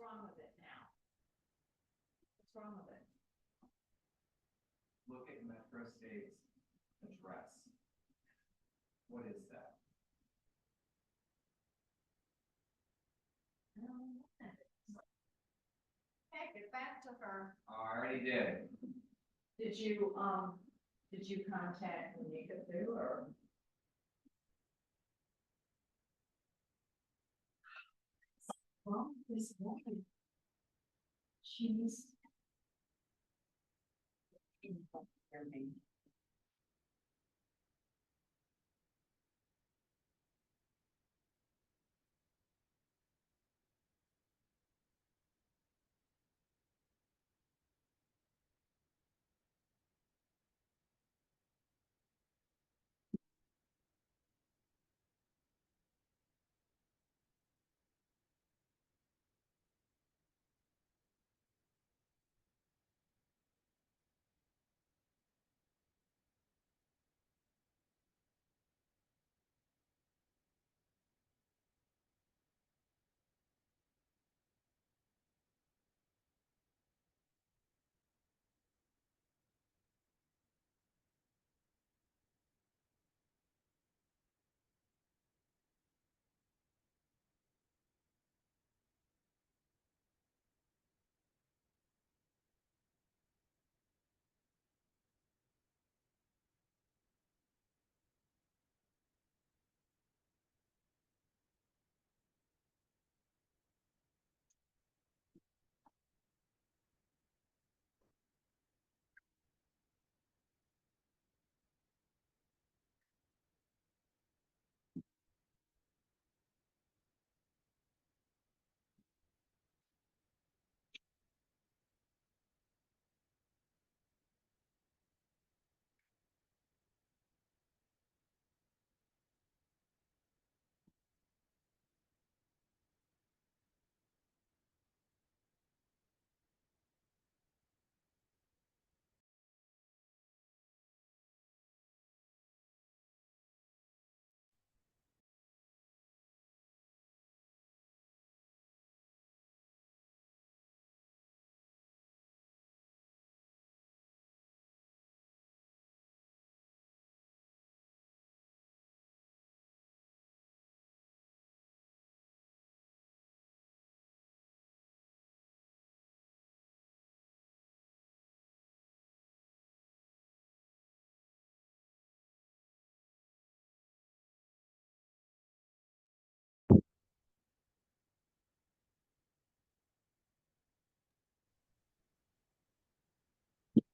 wrong with it now? What's wrong with it? Look at Metro State's address. What is that? Hey, get back to her. I already did. Did you contact Nika too, or? Well, this woman, she's.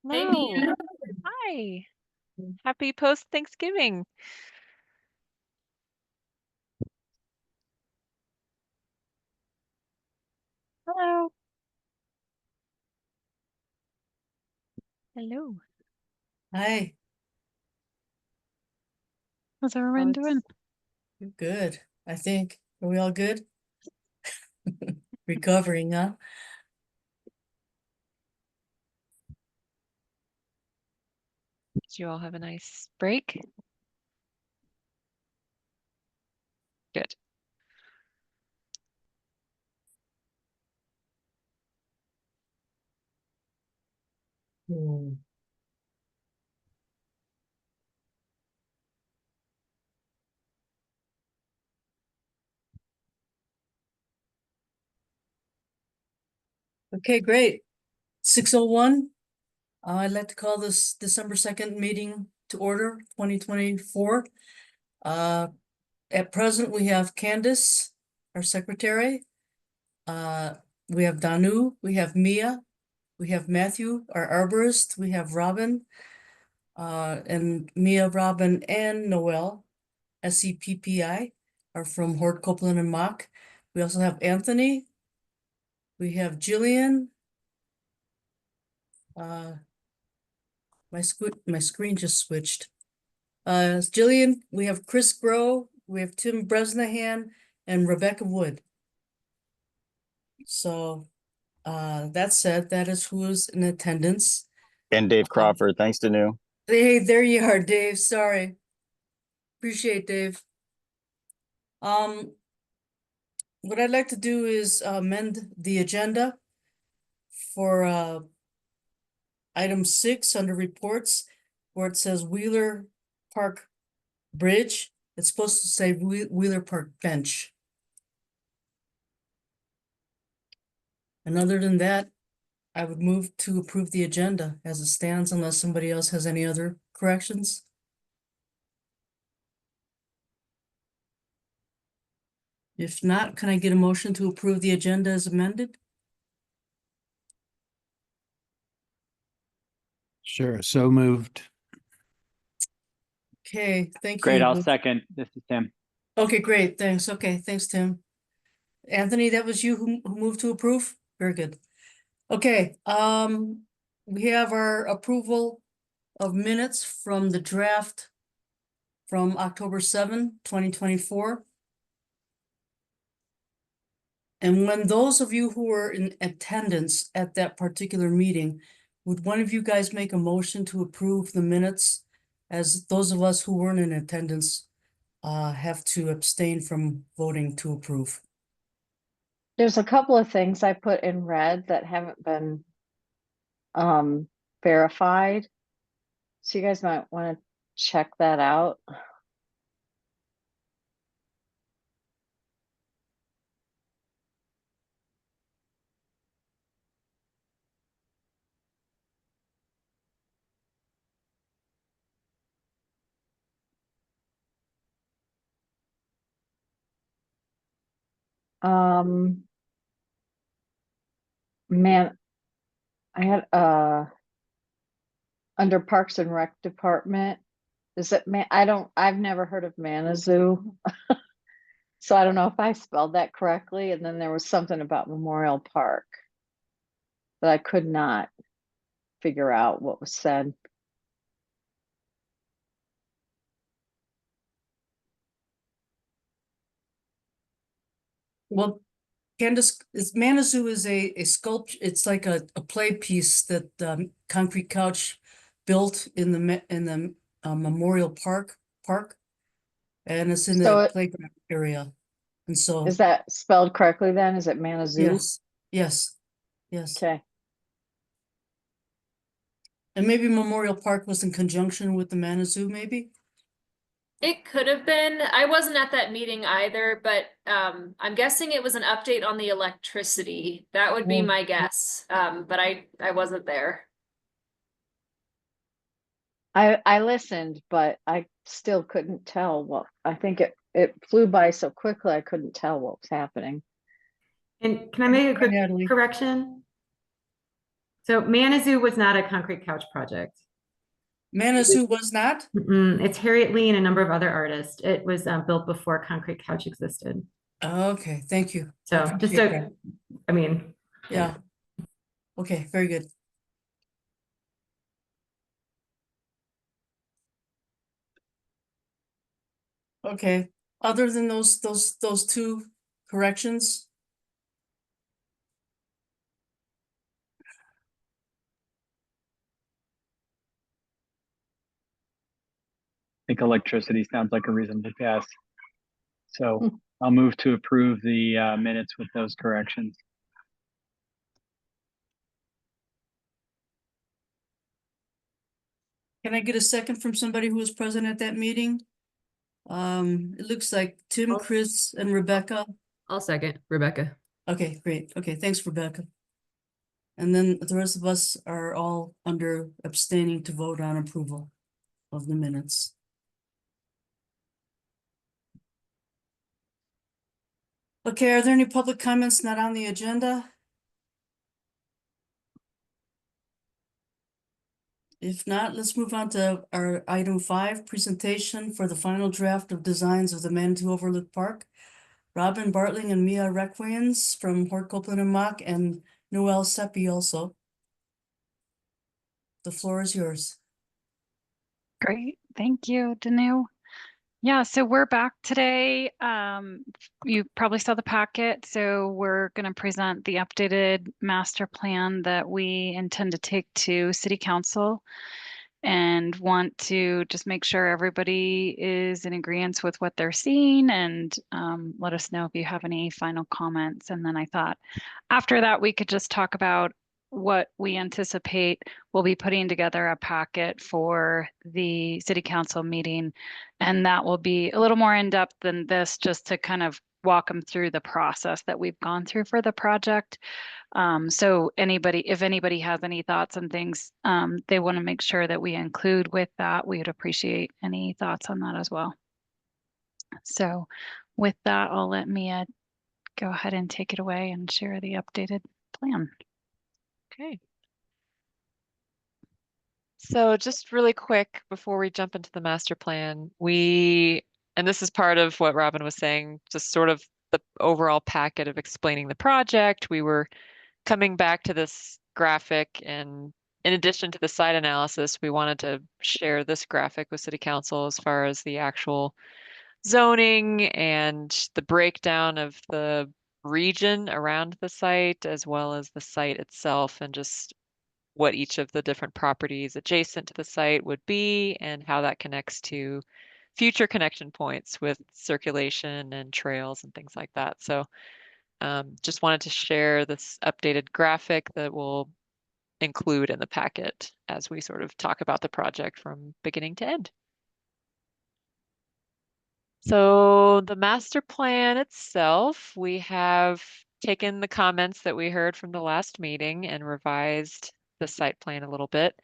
Hello. Hi. Happy post-Thanksgiving. Hello. Hello. Hi. How's everyone doing? Good, I think. Are we all good? Recovering, huh? Did you all have a nice break? Good. Hmm. Okay, great. 6:01. I'd like to call this December 2nd meeting to order, 2024. At present, we have Candace, our secretary. We have Danu, we have Mia, we have Matthew, our arborist, we have Robin, and Mia, Robin, and Noel, SCPPI, are from Hort, Copeland, and Mock. We also have Anthony. We have Jillian. My screen just switched. Jillian, we have Chris Grow, we have Tim Bresnahan, and Rebecca Wood. So, that said, that is who is in attendance. And Dave Crawford, thanks to New. Hey, there you are, Dave. Sorry. Appreciate Dave. what I'd like to do is amend the agenda for item 6 under reports, where it says Wheeler Park Bridge. It's supposed to say Wheeler Park Bench. And other than that, I would move to approve the agenda as it stands unless somebody else has any other corrections. If not, can I get a motion to approve the agenda as amended? Sure, so moved. Okay, thank Great, you. I'll second. This is Tim. Okay, great, thanks. Okay, thanks, Tim. Anthony, that was you who moved to approve? Very good. Okay, we have our approval of minutes from the draft from October 7, 2024. And when those of you who were in attendance at that particular meeting, would one of you guys make a motion to approve the minutes, as those of us who weren't in attendance have to abstain from voting to approve? There's a couple of things I put in red that haven't been verified. So you guys might want to check that out. Man, I had under Parks and Rec Department. Is it I've never heard of Manazoo. So I don't know if I spelled that correctly. And then there was something about Memorial Park that I could not figure out what was said. Well, Candace, Manazoo is a sculpture. It's like a play piece that Concrete Couch built in the Memorial Park, and it's in So the it, playground area. And so, is that spelled correctly then? Is it Manazoo? yes, yes. Okay. And maybe Memorial Park was in conjunction with the Manazoo, maybe? It could have been. I wasn't at that meeting either, but I'm guessing it was an update on the electricity. That would be Oh. my guess. But I wasn't there. I listened, but I still couldn't tell what, I think it flew by so quickly I couldn't tell what was happening. And can I make a quick Natalie. correction? So Manazoo was not a concrete couch project. Manazoo was not? It's Harriet Lee and a number of other artists. It was built before concrete couch existed. Okay, thank you. I So just appreciate so, that. I mean, Yeah. Okay, very good. Okay, other than those two corrections, I think electricity sounds like a reason to pass. So I'll move to approve the minutes with those corrections. can I get a second from somebody who was present at that meeting? It looks like Tim, I'll- Chris, and Rebecca. I'll second, Rebecca. Okay, great. Okay, thanks, Rebecca. And then the rest of us are all under abstaining to vote on approval of the minutes. Okay, are there any public comments not on the agenda? If not, let's move on to our item 5, presentation for the final draft of designs of the Manitou Overlook Park. Robin Bartling and Mia Requiens from Hort Copeland and Mock, and Noel Seppi also. The floor is yours. Great, thank you, Danu. Yeah, so we're back today. You probably saw the packet, so we're going to present the updated master plan that we intend to take to City Council and want to just make sure everybody is in agreement with what they're seeing, and let us know if you have any final comments. And then I thought after that, we could just talk about what we anticipate. We'll be putting together a packet for the city council meeting, and that will be a little more in depth than this, just to kind of walk them through the process that we've gone through for the project. So if anybody has any thoughts and things they want to make sure that we include with that, we would appreciate any thoughts on that as well. So with that, I'll let Mia go ahead and take it away and share the updated plan. Okay. So just really quick before we jump into the master plan, and this is part of what Robin was saying, just sort of the overall packet of explaining the project. We were coming back to this graphic, and in addition to the site analysis, we wanted to share this graphic with City Council as far as the actual zoning and the breakdown of the region around the site, as well as the site itself, and just what each of the different properties adjacent to the site would be and how that connects to future connection points with circulation and trails and things like that. So just wanted to share this updated graphic that we'll include in the packet as we sort of talk about the project from beginning to end. So the master plan itself, we have taken the comments that we heard from the last meeting and revised the site plan a little bit.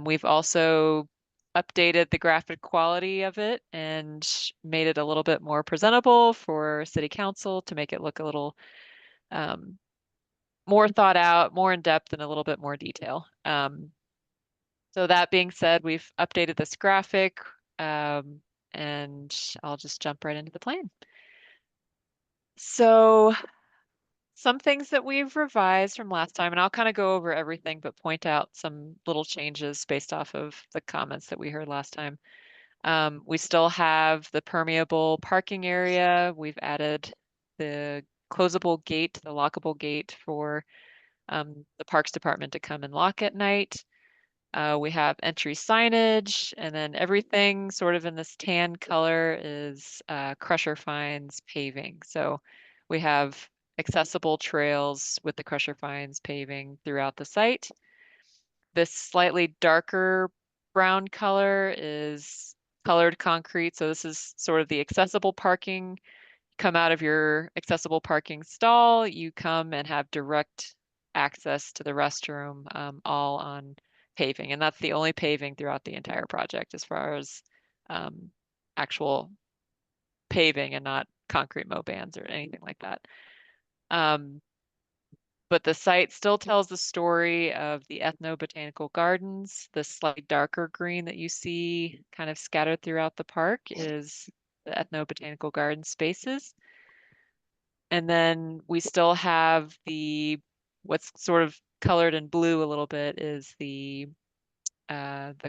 We've also updated the graphic quality of it and made it a little bit more presentable for City Council to make it look a little more thought out, more in depth, and a little bit more detail. So that being said, we've updated this graphic, and I'll just jump right into the plan. So some things that we've revised from last time, and I'll kind of go over everything, but point out some little changes based off of the comments that we heard last time. We still have the permeable parking area. We've added the closable gate, the lockable gate for the Parks Department to come and lock at night. We have entry signage, and then everything sort of in this tan color is Crusher Fines paving. So we have accessible trails with the Crusher Fines paving throughout the site. This slightly darker brown color is colored concrete. So this is sort of the accessible parking. Come out of your accessible parking stall, you come and have direct access to the restroom, all on paving. And that's the only paving throughout the entire project as far as actual paving and not concrete mow bands or anything like that. But the site still tells the story of the ethnobotanical gardens. The slightly darker green that you see kind of scattered throughout the park is the ethnobotanical garden spaces. And then we still have what's sort of colored in blue a little bit is the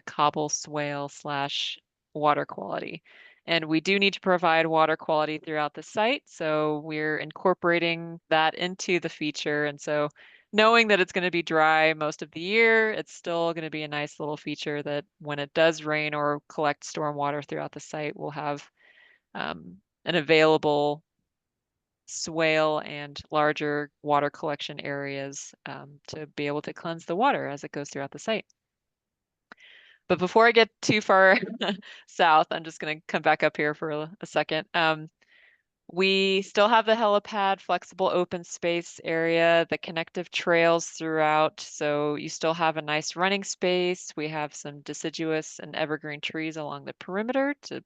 cobble swale / water quality. And we do need to provide water quality throughout the site. So we're incorporating that into the feature. And so knowing that it's going to be dry most of the year, it's still going to be a nice little feature that when it does rain or collect storm water throughout the site, we'll have an available swale and larger water collection areas to be able to cleanse the water as it goes throughout the site. But before I get too far south, I'm just going to come back up here for a second. We still have the helipad flexible open space area, the connective trails throughout. So you still have a nice running space. We have some deciduous and evergreen trees along the perimeter to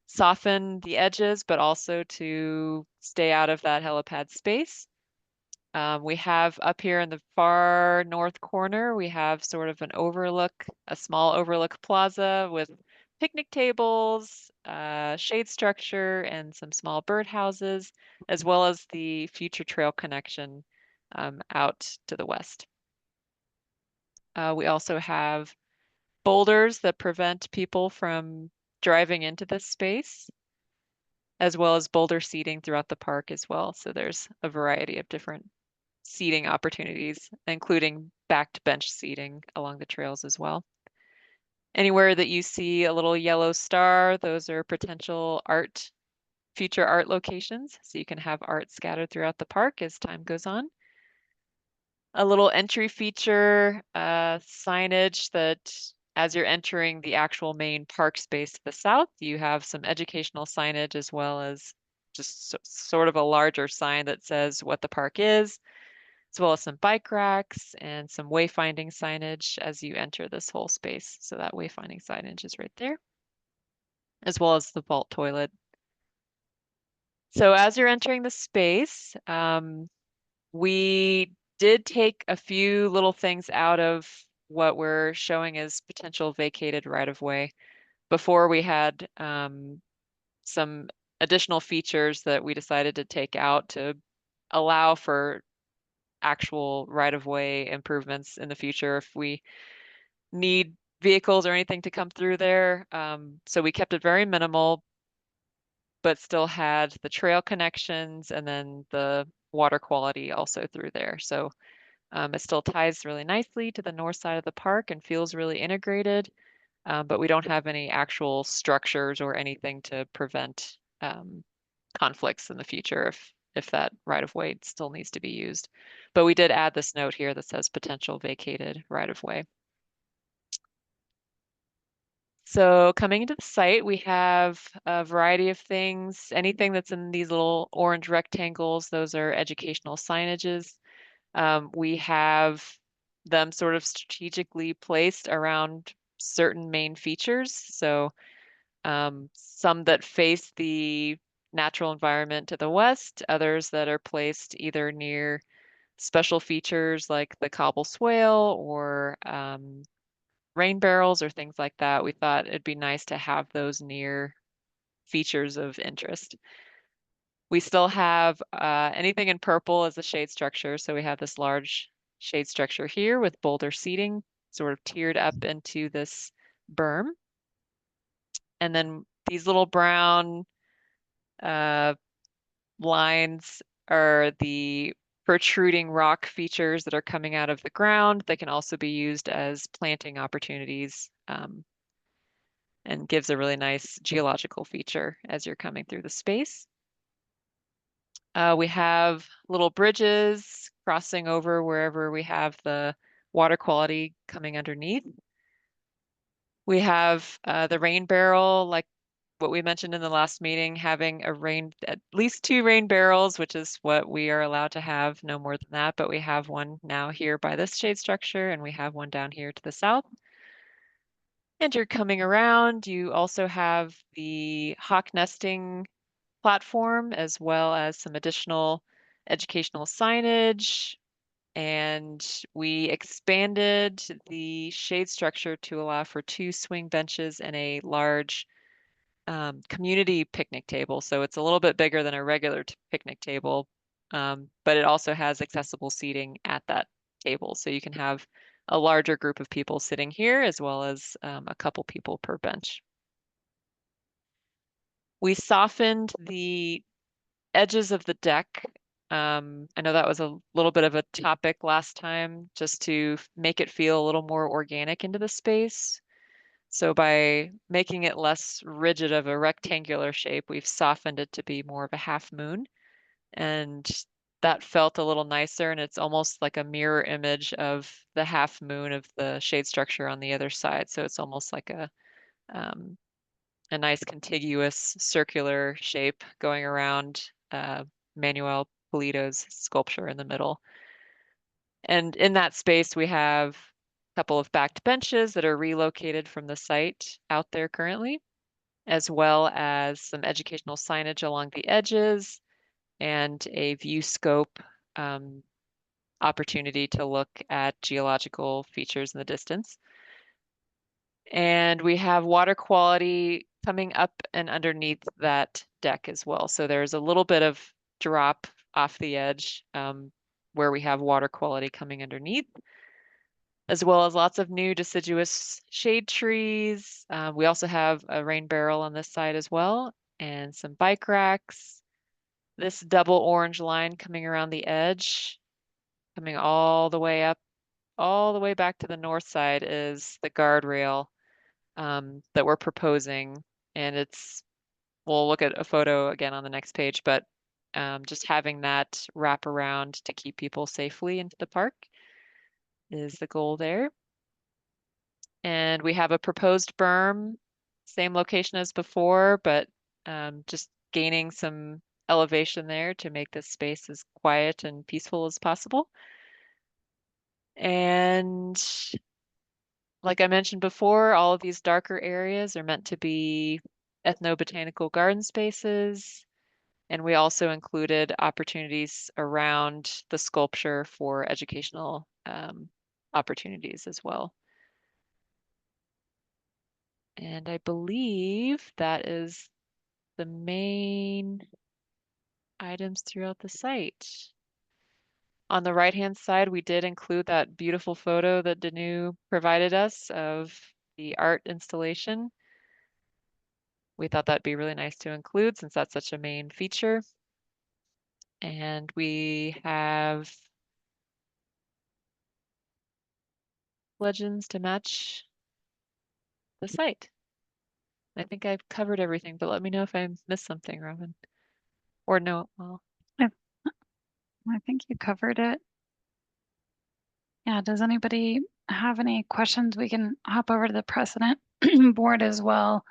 soften the edges, but also to stay out of that helipad space. We have up here in the far north corner, we have sort of a small overlook plaza with picnic tables, shade structure, and some small birdhouses, as well as the future trail connection out to the west. We also have boulders that prevent people from driving into this space, as well as boulder seating throughout the park as well. So there's a variety of different seating opportunities, including backed bench seating along the trails as well. Anywhere that you see a little yellow star, those are potential future art locations. So you can have art scattered throughout the park as time goes on. A little entry feature, signage that as you're entering the actual main park space to the south, you have some educational signage as well as just sort of a larger sign that says what the park is, as well as some bike racks and some wayfinding signage as you enter this whole space. So that wayfinding signage is right there, as well as the vault toilet. So as you're entering the space, we did take a few little things out of what we're showing as potential vacated right-of-way. Before we had some additional features that we decided to take out to allow for actual right-of-way improvements in the future if we need vehicles or anything to come through there. So we kept it very minimal, but still had the trail connections and then the water quality also through there. So it still ties really nicely to the north side of the park and feels really integrated, but we don't have any actual structures or anything to prevent conflicts in the future if that right of way still needs to be used. But we did add this note here that says potential vacated right of way. So coming into the site, we have a variety of things. Anything that's in these little orange rectangles, those are educational signages. We have them sort of strategically placed around certain main features. So some that face the natural environment to the west, others that are placed either near special features like the cobble swale or rain barrels or things like that. We thought it'd be nice to have those near features of interest. We still have anything in purple as a shade structure. So we have this large shade structure here with boulder seating sort of tiered up into this berm. And then these little brown lines are the protruding rock features that are coming out of the ground. They can also be used as planting opportunities and gives a really nice geological feature as you're coming through the space. We have little bridges crossing over wherever we have the water quality coming underneath. We have the rain barrel, like what we mentioned in the last meeting, having at least 2 rain barrels, which is what we are allowed to have, no more than that. But we have one now here by this shade structure, and we have one down here to the south. And you're coming around, you also have the hawk nesting platform, as well as some additional educational signage. And we expanded the shade structure to allow for 2 swing benches and a large community picnic table. So it's a little bit bigger than a regular picnic table, but it also has accessible seating at that table. So you can have a larger group of people sitting here as well as a couple people per bench. We softened the edges of the deck. I know that was a little bit of a topic last time, just to make it feel a little more organic into the space. So by making it less rigid of a rectangular shape, we've softened it to be more of a half moon. And that felt a little nicer, and it's almost like a mirror image of the half moon of the shade structure on the other side. So it's almost like a nice contiguous circular shape going around Manuel Polito's sculpture in the middle. And in that space, we have a couple of backed benches that are relocated from the site out there currently, as well as some educational signage along the edges and a view scope opportunity to look at geological features in the distance. And we have water quality coming up and underneath that deck as well. So there's a little bit of drop off the edge where we have water quality coming underneath, as well as lots of new deciduous shade trees. We also have a rain barrel on this side as well, and some bike racks. This double orange line coming around the edge, coming all the way up, all the way back to the north side is the guardrail that we're proposing. And we'll look at a photo again on the next page, but just having that wrap around to keep people safely into the park is the goal there. And we have a proposed berm, same location as before, but just gaining some elevation there to make this space as quiet and peaceful as possible. And like I mentioned before, all of these darker areas are meant to be ethnobotanical garden spaces. And we also included opportunities around the sculpture for educational opportunities as well. And I believe that is the main items throughout the site. On the right-hand side, we did include that beautiful photo that Danu provided us of the art installation. We thought that'd be really nice to include since that's such a main feature. And we have legends to match the site. I think I've covered everything, but let me know if I missed something, Robin. Or no, well, I think you covered it. Yeah, does anybody have any questions? We can hop over to the precedent board as well.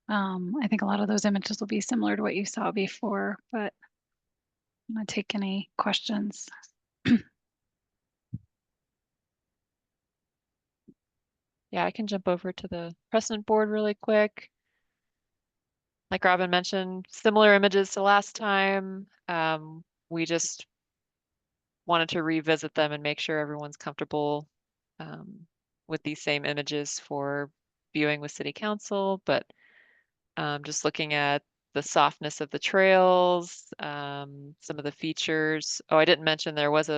I think a lot of those images will be similar to what you saw before, but I'm gonna take any questions. yeah, I can jump over to the precedent board really quick. Like Robin mentioned, similar images to last time. We just wanted to revisit them and make sure everyone's comfortable with these same images for viewing with City Council, but just looking at the softness of the trails, some of the features. Oh, I didn't mention there was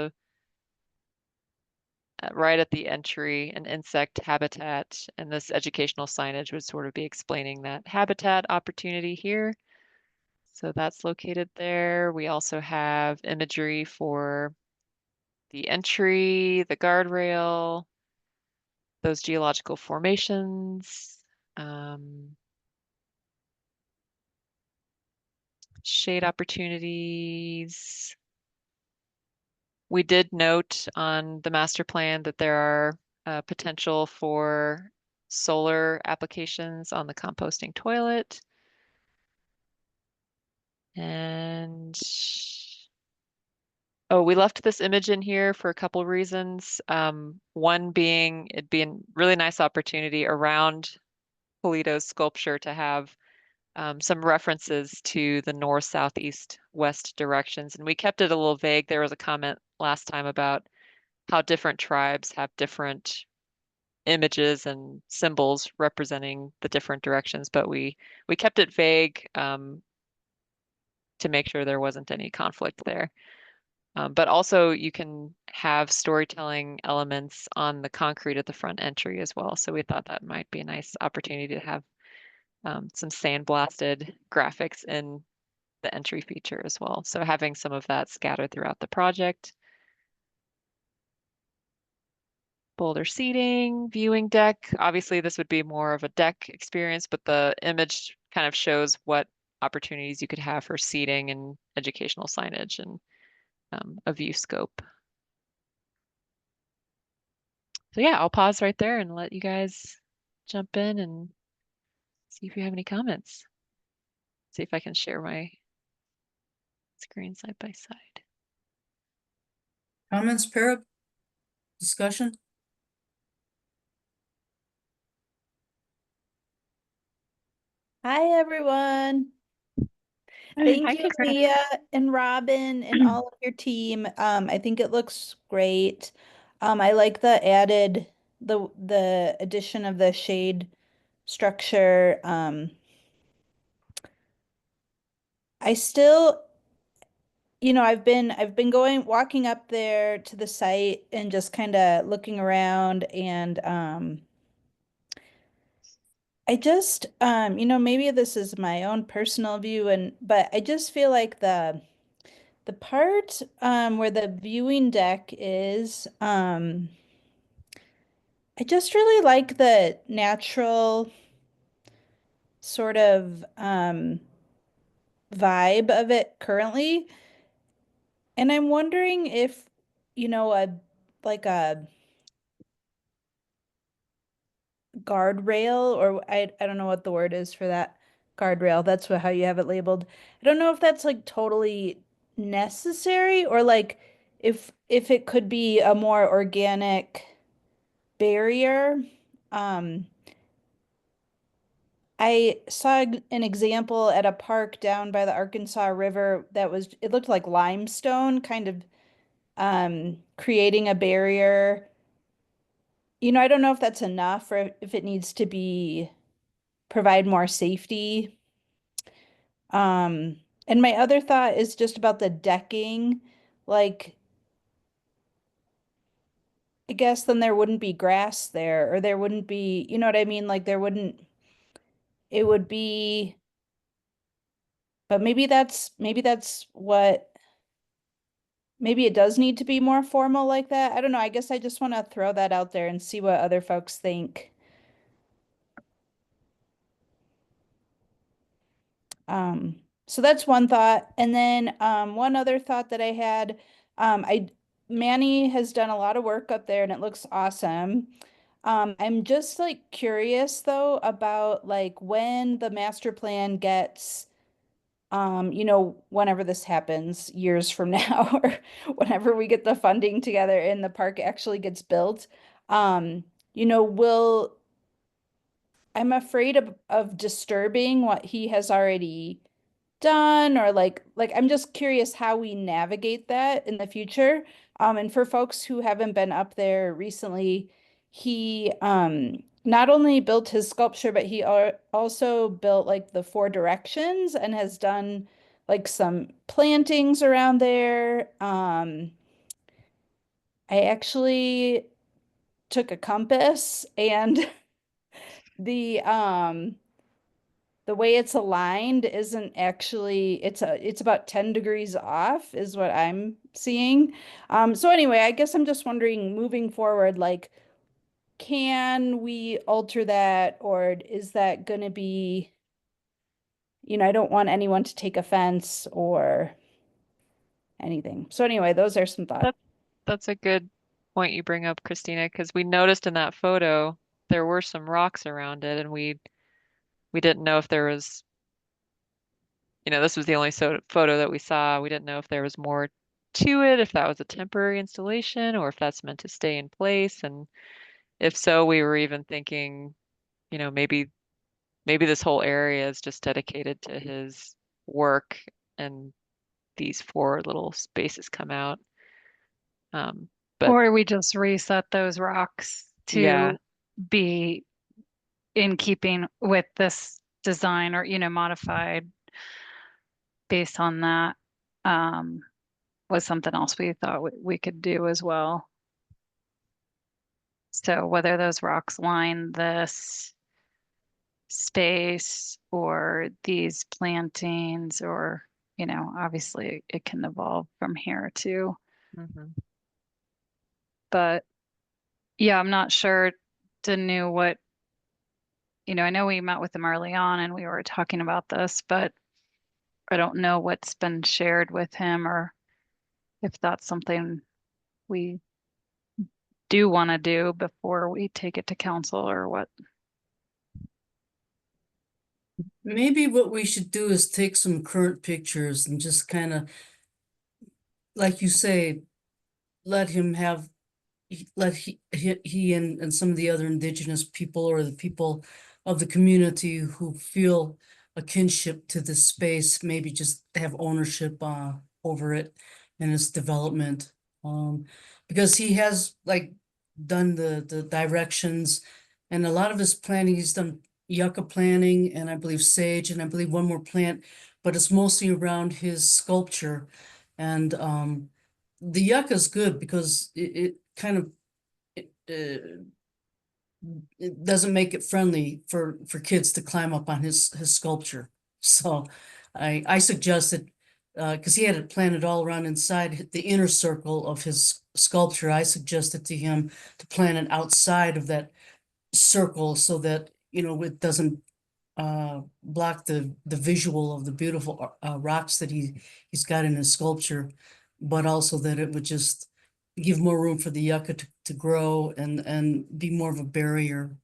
right at the entry, an insect habitat, and this educational signage would sort of be explaining that habitat opportunity here. So that's located there. We also have imagery for the entry, the guardrail, those geological formations, shade opportunities. We did note on the master plan that there are potential for solar applications on the composting toilet. And oh, we left this image in here for a couple of reasons. One being it'd be a really nice opportunity around Polito's sculpture to have some references to the north, south, east, west directions. And we kept it a little vague. There was a comment last time about how different tribes have different images and symbols representing the different directions, but we kept it vague to make sure there wasn't any conflict there. But also you can have storytelling elements on the concrete at the front entry as well. So we thought that might be a nice opportunity to have some sandblasted graphics in the entry feature as well. So having some of that scattered throughout the project. Boulder seating, viewing deck. Obviously, this would be more of a deck experience, but the image kind of shows what opportunities you could have for seating and educational signage and a view scope. So yeah, I'll pause right there and let you guys jump in and see if you have any comments. See if I can share my screen side by side. Comments, PARAB? Discussion? Hi, everyone. Hi, Thank you, Chris. Mia and Robin and all of your team. I think it looks great. I like the addition of the shade structure. I still, I've been walking up there to the site and just kind of looking around and I just maybe this is my own personal view but I just feel like the part where the viewing deck is, I just really like the natural sort of vibe of it currently. And I'm wondering if, like a guardrail, or I don't know what the word is for that. Guardrail, that's how you have it labeled. I don't know if that's like totally necessary, or like if it could be a more organic barrier. Um, I saw an example at a park down by the Arkansas River that it looked like limestone, kind of creating a barrier. I don't know if that's enough or if it needs to be provide more safety. Um, and my other thought is just about the decking. Like, I guess then there wouldn't be grass there, or there wouldn't be, you know what I mean? Like it would be, but maybe that's what, maybe it does need to be more formal like that. I don't know. I guess I just want to throw that out there and see what other folks think. So that's one thought. And then one other thought that I had, I Manny has done a lot of work up there and it looks awesome. I'm just like curious though about like when the master plan gets whenever this happens, years from now, or whenever we get the funding together and the park actually gets built, will I'm afraid of disturbing what he has already done, or like I'm just curious how we navigate that in the future. And for folks who haven't been up there recently, he not only built his sculpture, but he also built like the four directions and has done like some plantings around there. I actually took a compass, and the the way it's aligned isn't actually, it's about 10 degrees off is what I'm seeing. So anyway, I guess I'm just wondering moving forward, like, can we alter that, or is that gonna be, I don't want anyone to take offense or anything. So anyway, those are some thoughts. That that's a good point you bring up, Christina, because we noticed in that photo there were some rocks around it, and we didn't know if there was, this was the only photo that we saw. We didn't know if there was more to it, if that was a temporary installation, or if that's meant to stay in place. And if so, we were even thinking, maybe this whole area is just dedicated to his work, and these four little spaces come out. But Or we just reset those rocks yeah, to be in keeping with this design, or, modified based on that, was something else we thought we could do as well. So whether those rocks line this space or these plantings, or, obviously it can evolve from here too. mhm. But yeah, I'm not sure to know what, I know we met with him early on and we were talking about this, but I don't know what's been shared with him, or if that's something we do want to do before we take it to council, or what. Maybe what we should do is take some current pictures and just kind of, like you say, let him have, let he and some of the other indigenous people, or the people of the community who feel a kinship to this space, maybe just have ownership over it and its development. Because he has like done the directions, and a lot of his planting, he's done yucca planting, and I believe sage, and I believe one more plant, but it's mostly around his sculpture. And the yucca is good because it kind of it doesn't make it friendly for kids to climb up on his sculpture. So I suggested because he had it planted all around inside the inner circle of his sculpture. I suggested to him to plant it outside of that circle so that, it doesn't block the visual of the beautiful rocks that he's got in his sculpture, but also that it would just give more room for the yucca to grow and be more of a barrier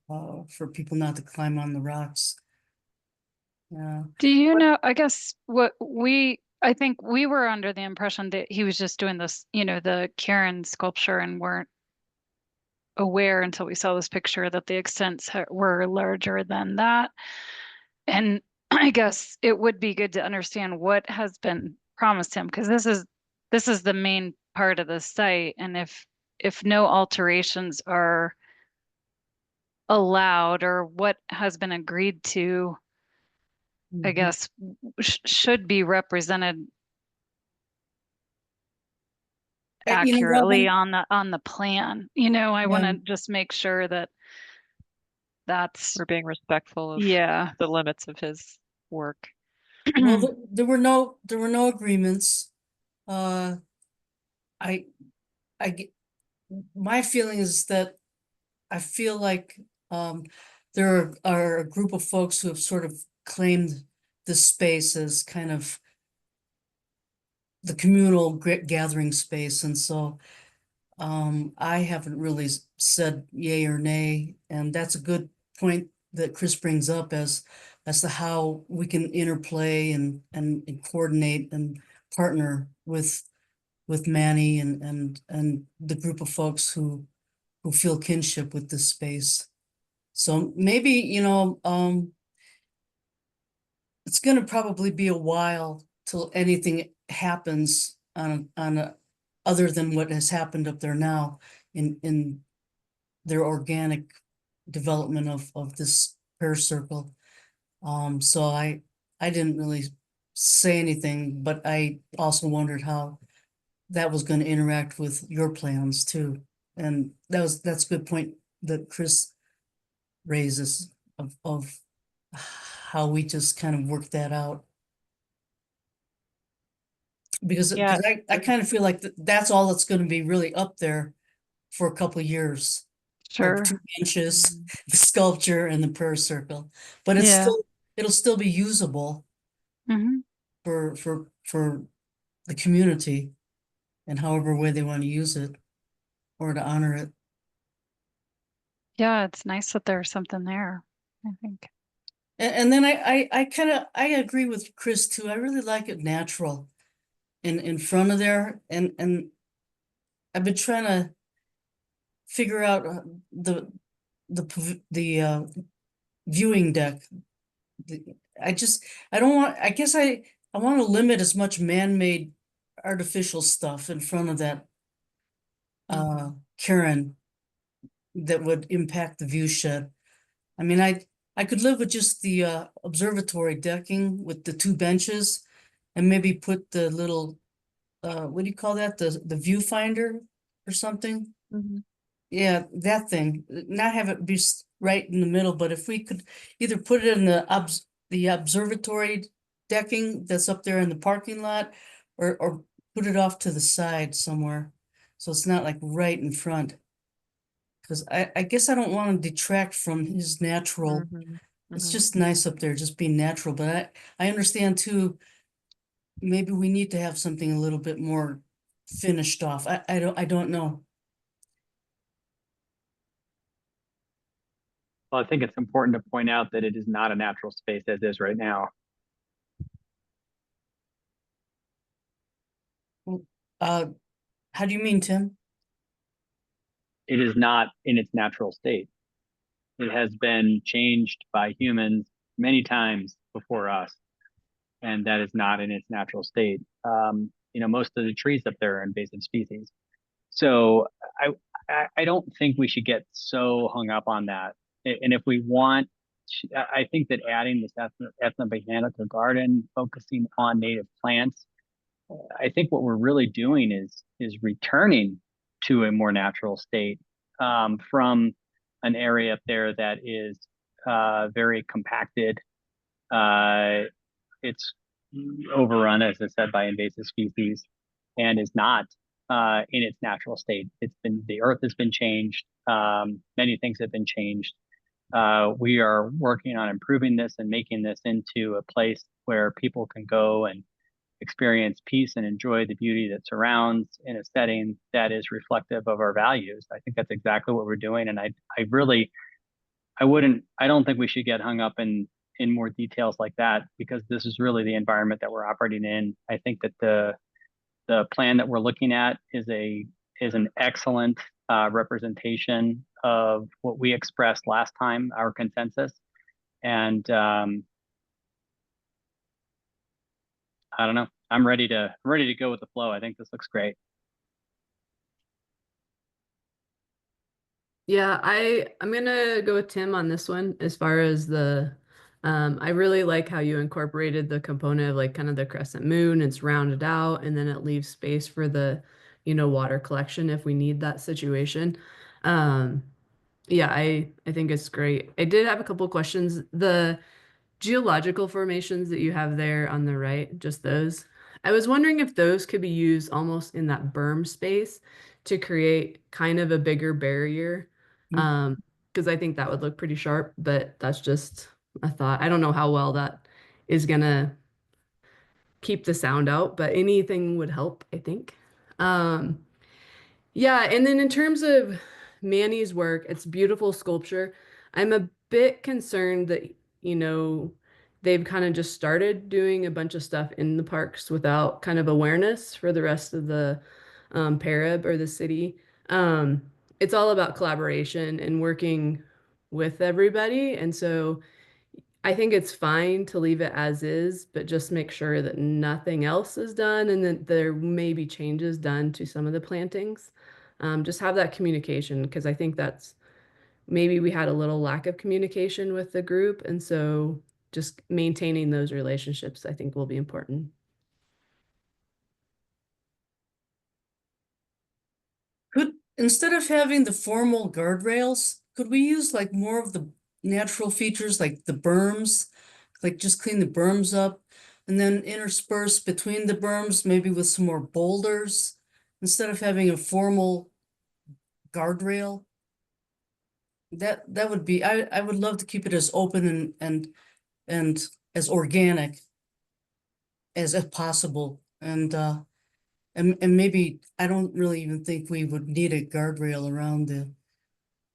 for people not to climb on the rocks. Yeah. Do you know, I guess I think we were under the impression that he was just doing this, the Karen sculpture, and weren't aware until we saw this picture that the extents were larger than that. And I guess it would be good to understand what has been promised him, because this is the main part of the site. And if no alterations are allowed, or what has been agreed to, I guess should be represented accurately Robin, on the plan. I want to just make sure that that's We're being respectful of yeah. the limits of his work. well, there were no agreements. I get, my feeling is that I feel like there are a group of folks who have sort of claimed this space as kind of the communal gathering space, and so I haven't really said yay or nay, and that's a good point that Chris brings up as to how we can interplay and coordinate and partner with Manny and the group of folks who feel kinship with this space. So maybe, it's gonna probably be a while till anything happens on a other than what has happened up there now in their organic development of this prayer circle. So I didn't really say anything, but I also wondered how that was going to interact with your plans too. And that's a good point that Chris raises of how we just kind of work that out. Because Yeah. I kind of feel like that's all that's going to be really up there for a couple of years. Are the Sure. 2 benches, the sculpture and the prayer circle. But Yeah. it'll still be usable Mhm. for the community and however way they want to use it or to honor it. Yeah, it's nice that there's something there, I think. And then I agree with Chris too. I really like it natural in front of there, and I've been trying to figure out the viewing deck. I just I don't want I guess I want to limit as much man-made artificial stuff in front of that Karen that would impact the view shed. I mean, I could live with just the observatory decking with the 2 benches and maybe put the little what do you call that? The viewfinder or something? Yeah, that thing. Not have it be right in the middle, but if we could either put it in the observatory decking that's up there in the parking lot, or put it off to the side somewhere, so it's not like right in front. Because I guess I don't want to detract from his natural. It's just nice up there, just being natural. But I understand too, maybe we need to have something a little bit more finished off. I don't know. Well, I think it's important to point out that it is not a natural space as is right now. How do you mean, Tim? It is not in its natural state. It has been changed by humans many times before us, and that is not in its natural state. Most of the trees up there are invasive species. So I don't think we should get so hung up on that. And if we want, I think that adding this ethnobotanical garden, focusing on native plants, I think what we're really doing is returning to a more natural state from an area up there that is very compacted. It's overrun, as I said, by invasive species, and is not in its natural state. The earth has been changed. Many things have been changed. We are working on improving this and making this into a place where people can go and experience peace and enjoy the beauty that surrounds in a setting that is reflective of our values. I think that's exactly what we're doing. And I don't think we should get hung up in more details like that, because this is really the environment that we're operating in. I think that the plan that we're looking at is an excellent representation of what we expressed last time, our consensus. And I don't know. I'm ready to go with the flow. I think this looks great. Yeah, I'm gonna go with Tim on this one as far as the I really like how you incorporated the component of like kind of the crescent moon. It's rounded out and then it leaves space for the, water collection if we need that situation. Yeah, I think it's great. I did have a couple questions. The geological formations that you have there on the right, just those. I was wondering if those could be used almost in that berm space to create kind of a bigger barrier. Because I think that would look pretty sharp, but that's just a thought. I don't know how well that is gonna keep the sound out, but anything would help, I think. Yeah, and then in terms of Manny's work, it's beautiful sculpture. I'm a bit concerned that, they've kind of just started doing a bunch of stuff in the parks without kind of awareness for the rest of the PARAB or the city. It's all about collaboration and working with everybody. And so I think it's fine to leave it as is, but just make sure that nothing else is done and that there may be changes done to some of the plantings. Just have that communication, because I think that's maybe we had a little lack of communication with the group. And so just maintaining those relationships, I think, will be important. Instead of having the formal guardrails, could we use like more of the natural features like the berms? Like just clean the berms up and then intersperse between the berms, maybe with some more boulders, instead of having a formal guardrail? That would be, I would love to keep it as open and as organic as possible. And maybe I don't really even think we would need a guardrail around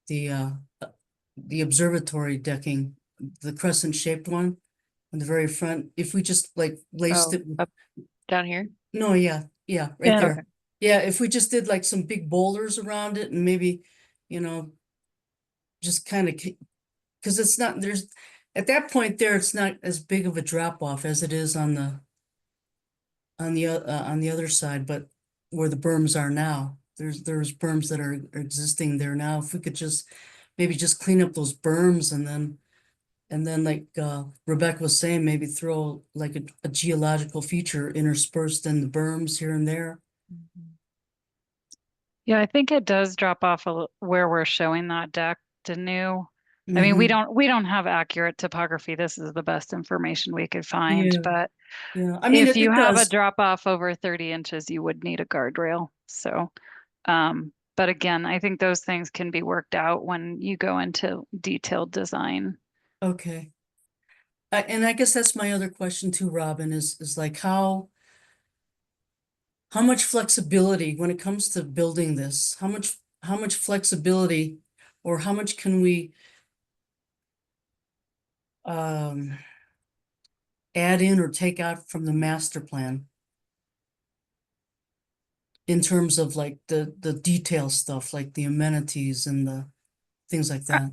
the observatory decking, the crescent shaped one on the very front. If we just like laced it. Up down here. No, yeah, right Yeah. there. Okay. Yeah, if we just did like some big boulders around it and maybe, just kind of, because it's not, at that point there, it's not as big of a drop off as it is on the other side, but where the berms are now, there's berms that are existing there now. If we could just maybe just clean up those berms and then like Rebecca was saying, maybe throw like a geological feature interspersed in the berms here and there. Yeah, I think it does drop off where we're showing that deck to new. I mean, we don't have accurate topography. This is the best information we could find, Yeah. but Yeah, I mean, if you it have a does. drop off over 30 inches, you would need a guardrail. So, but again, I think those things can be worked out when you go into detailed design. Okay. And I guess that's my other question too, Robin, is like how much flexibility when it comes to building this, how much flexibility or how much can we add in or take out from the master plan in terms of like the detail stuff, like the amenities and the things like that.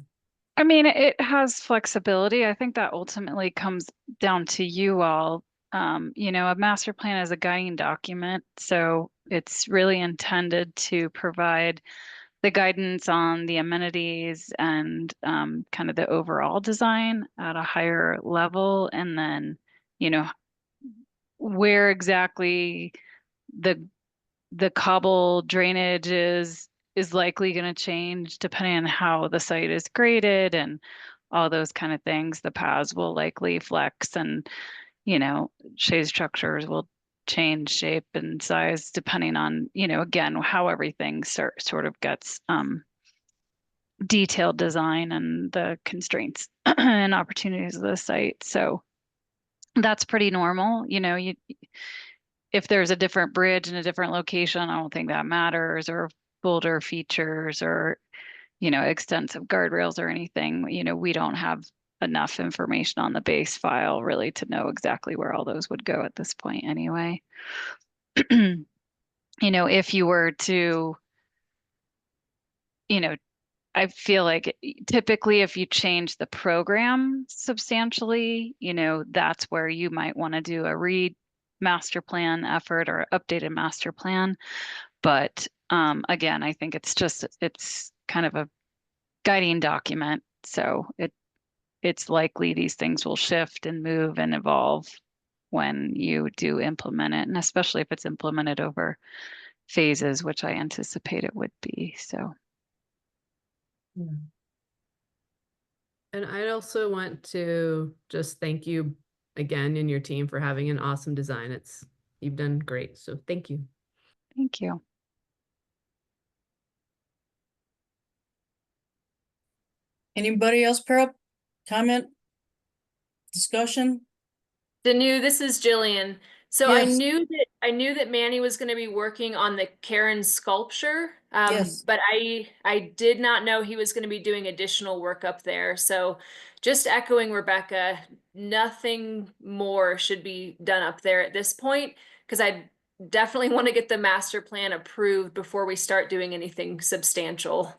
I mean, it has flexibility. I think that ultimately comes down to you all. A master plan is a guiding document, so it's really intended to provide the guidance on the amenities and kind of the overall design at a higher level, and then, where exactly the cobble drainage is likely going to change depending on how the site is graded and all those kind of things. The paths will likely flex, and you know, shade structures will change shape and size depending on, you know, again, how everything sort of gets detailed design and the constraints and opportunities of the site. So that's pretty normal. You know, if there's a different bridge in a different location, I don't think that matters, or boulder features or, you know, extensive guardrails or anything. You know, we don't have enough information on the base file really to know exactly where all those would go at this point anyway. You know, if you were to, you know, I feel like typically if you change the program substantially, you know, that's where you might want to do a master plan effort or updated master plan. But again, I think it's kind of a guiding document. So it's likely these things will shift and move and evolve when you do implement it, and especially if it's implemented over phases, which I anticipate it would be. So. Yeah. And I'd also want to just thank you again and your team for having an awesome design. You've done great. So thank you. Thank you. Anybody else, PARAB? Comment? Discussion? Danu, this is Jillian. So Yes. I knew that Manny was going to be working on the Karen sculpture. Yes. But I did not know he was going to be doing additional work up there. So just echoing Rebecca, nothing more should be done up there at this point, because I definitely want to get the master plan approved before we start doing anything substantial.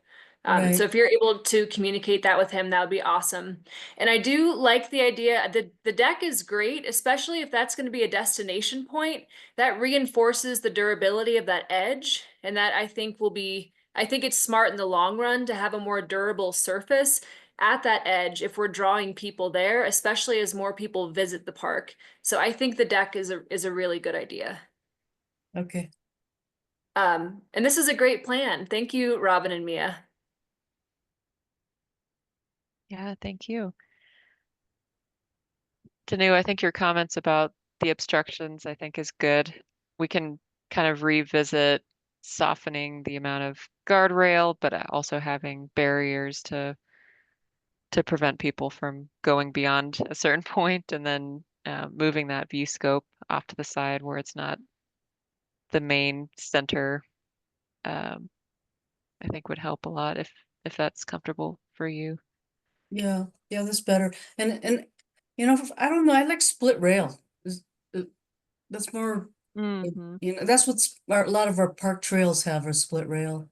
Right. So if you're able to communicate that with him, that would be awesome. And I do like the idea that the deck is great, especially if that's going to be a destination point. That reinforces the durability of that edge. And that I think I think it's smart in the long run to have a more durable surface at that edge if we're drawing people there, especially as more people visit the park. So I think the deck is a really good idea. Okay. And this is a great plan. Thank you, Robin and Mia. Yeah, thank you. Danu, I think your comments about the obstructions, I think is good. We can kind of revisit softening the amount of guardrail, but also having barriers to prevent people from going beyond a certain point, and then moving that view scope off to the side where it's not the main center. I think would help a lot if that's comfortable for you. Yeah. Yeah, that's better. And you know, I don't know, I like split rail. That's more, Mm-hmm. you know, that's a lot of our park trails have are split rail.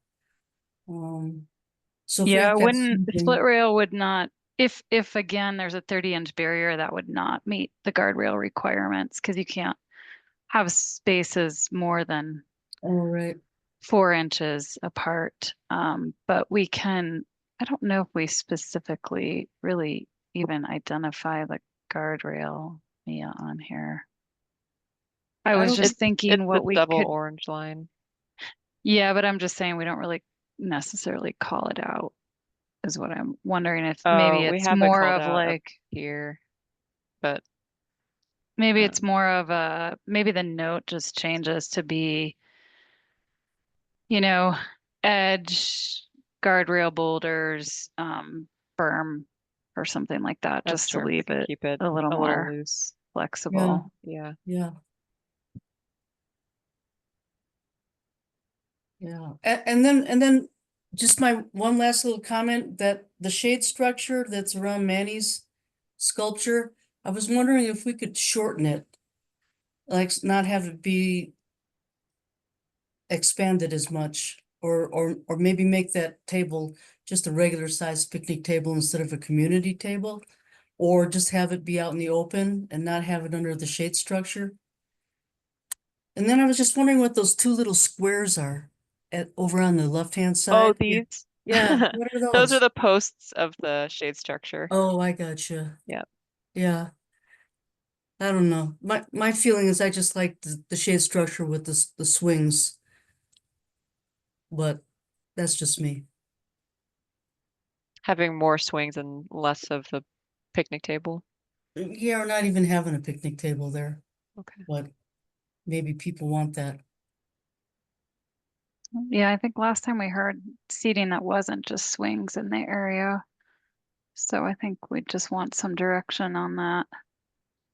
So if we Yeah, have that something, split rail would not, if again there's a 30-inch barrier, that would not meet the guardrail requirements because you can't have spaces more than all right. 4 inches apart. But we can, I don't know if we specifically really even identify the guardrail, Mia, on here. I was just thinking It's the what we double could, orange line. yeah, but I'm just saying we don't really necessarily call it out, is what I'm wondering if maybe Oh, we it's have it more called of out up like, here, but maybe it's more of a, maybe the note just changes to be, you know, edge, guardrail boulders, berm or something like that, that's just to true. We leave can it keep it a little a little more loose. flexible. Yeah. Yeah. Yeah. And then just my one last little comment that the shade structure that's around Manny's sculpture, I was wondering if we could shorten it. Like not have it be expanded as much, or maybe make that table just a regular sized picnic table instead of a community table, or just have it be out in the open and not have it under the shade structure. And then I was just wondering what those two little squares are over on the left-hand Oh, side. these? Yeah, what are Those are those? the posts of the shade structure. Oh, I gotcha. Yeah. Yeah. I don't know. My feeling is I just like the shade structure with the swings, but that's just me. Having more swings and less of the picnic table. Yeah, we're not even having a picnic table there, Okay. but maybe people want that. Yeah, I think last time we heard seating that wasn't just swings in the area. So I think we just want some direction on that.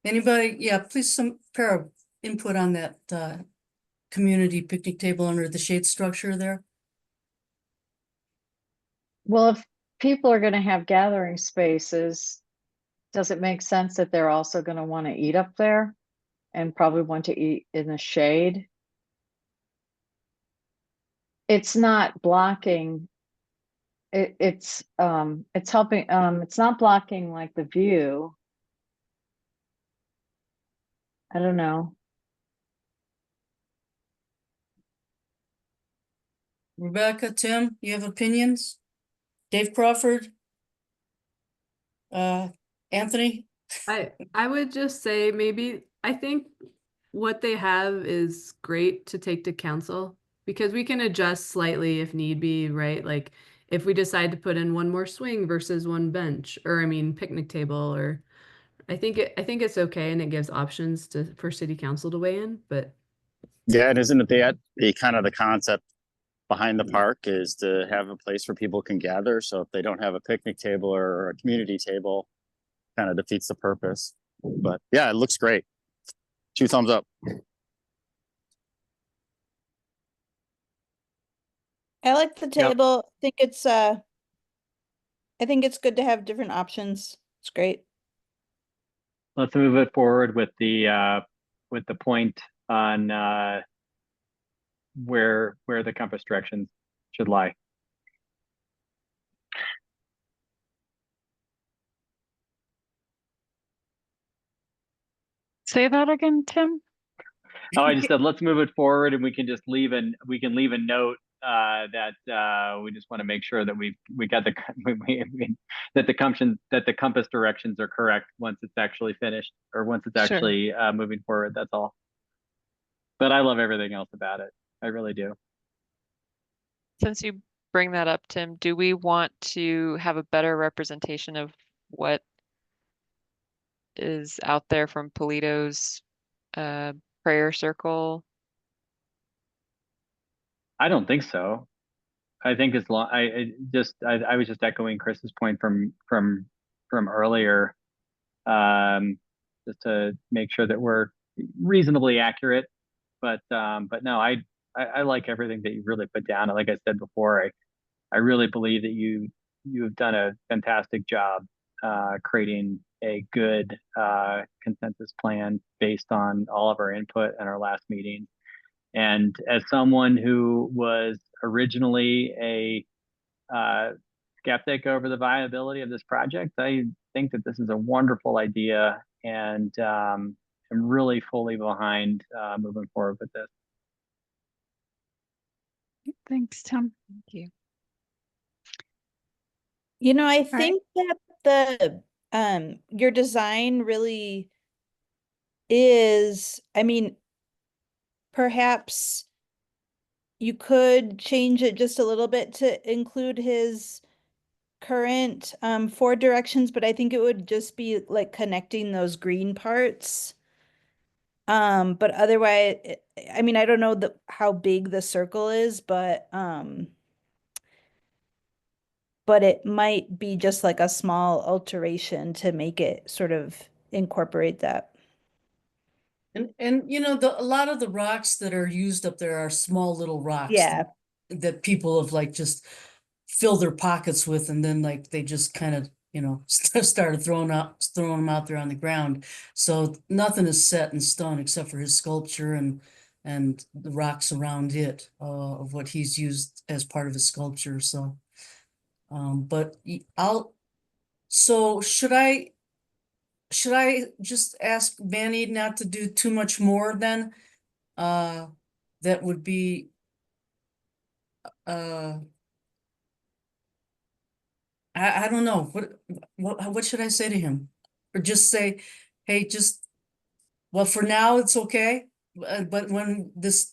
Anybody, yeah, please some pair input on that community picnic table under the shade structure there. Well, if people are gonna have gathering spaces, does it make sense that they're also gonna wanna eat up there? And probably want to eat in the shade? It's not blocking. It's helping, it's not blocking like the view. I don't know. Rebecca, Tim, you have opinions? Dave Crawford? Anthony? I would just say maybe I think what they have is great to take to council because we can adjust slightly if need be, right? Like if we decide to put in one more swing versus one bench, or I mean picnic table, or I think it's okay and it gives options for city council to weigh in, but Yeah, and isn't it the kind of the concept behind the park is to have a place where people can gather. So if they don't have a picnic table or a community table, kind of defeats the purpose. But yeah, it looks great. 2 thumbs up. I like the Yep. table. I think it's good to have different options. It's great. Let's move it forward with the point on where the compass directions should lie. Say that again, Tim? Oh, I just said let's move it forward, and we can leave a note that we just want to make sure that we got the that the compass directions are correct once it's actually finished, or once it's Sure. actually moving forward. That's all. But I love everything else about it. I really do. Since you bring that up, Tim, do we want to have a better representation of what is out there from Polito's prayer circle? I don't think so. I think as long I was just echoing Chris's point from earlier, just to make sure that we're reasonably accurate. But no, I like everything that you really put down. Like I said before, I really believe that you have done a fantastic job creating a good consensus plan based on all of our input in our last meeting. And as someone who was originally a skeptic over the viability of this project, I think that this is a wonderful idea, and I'm really fully behind moving forward with this. Thanks, Tim. Thank you. You know, I right. think that the your design really is, I mean, perhaps you could change it just a little bit to include his current 4 directions, but I think it would just be like connecting those green parts. But otherwise, I mean, I don't know how big the circle is, but it might be just like a small alteration to make it sort of incorporate that. And you know, a lot of the rocks that are used up there are small little rocks Yeah. that people have like just filled their pockets with, and then like they just kind of, you know, started throwing them out there on the ground. So nothing is set in stone except for his sculpture and the rocks around it of what he's used as part of his sculpture. So but so should I just ask Manny not to do too much more then? That would be I don't know what should I say to him, or just say, hey, just, well, for now it's okay, but when this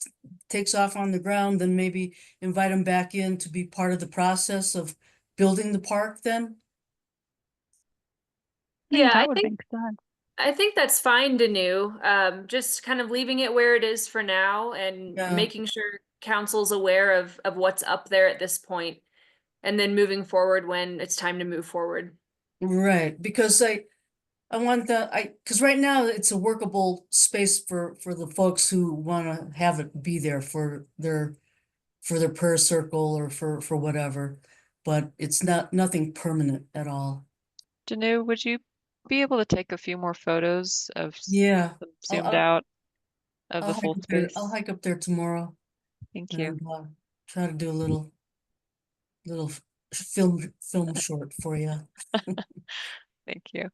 takes off on the ground, then maybe invite him back in to be part of the process of building the park then. I think Yeah, I that would think make sense. I think that's fine, Danu. Just kind of leaving it where it is for now and Yeah. making sure council's aware of what's up there at this point, and then moving forward when it's time to move forward. Right, because I want because right now it's a workable space for the folks who want to have it be there for their prayer circle or for whatever, but it's nothing permanent at all. Janu, would you be able to take a few more photos of Yeah, them I'll, zoomed I'll, out of I'll the hike full up there. space? I'll hike up there tomorrow Thank you. and try to do a little film short for you. Thank you.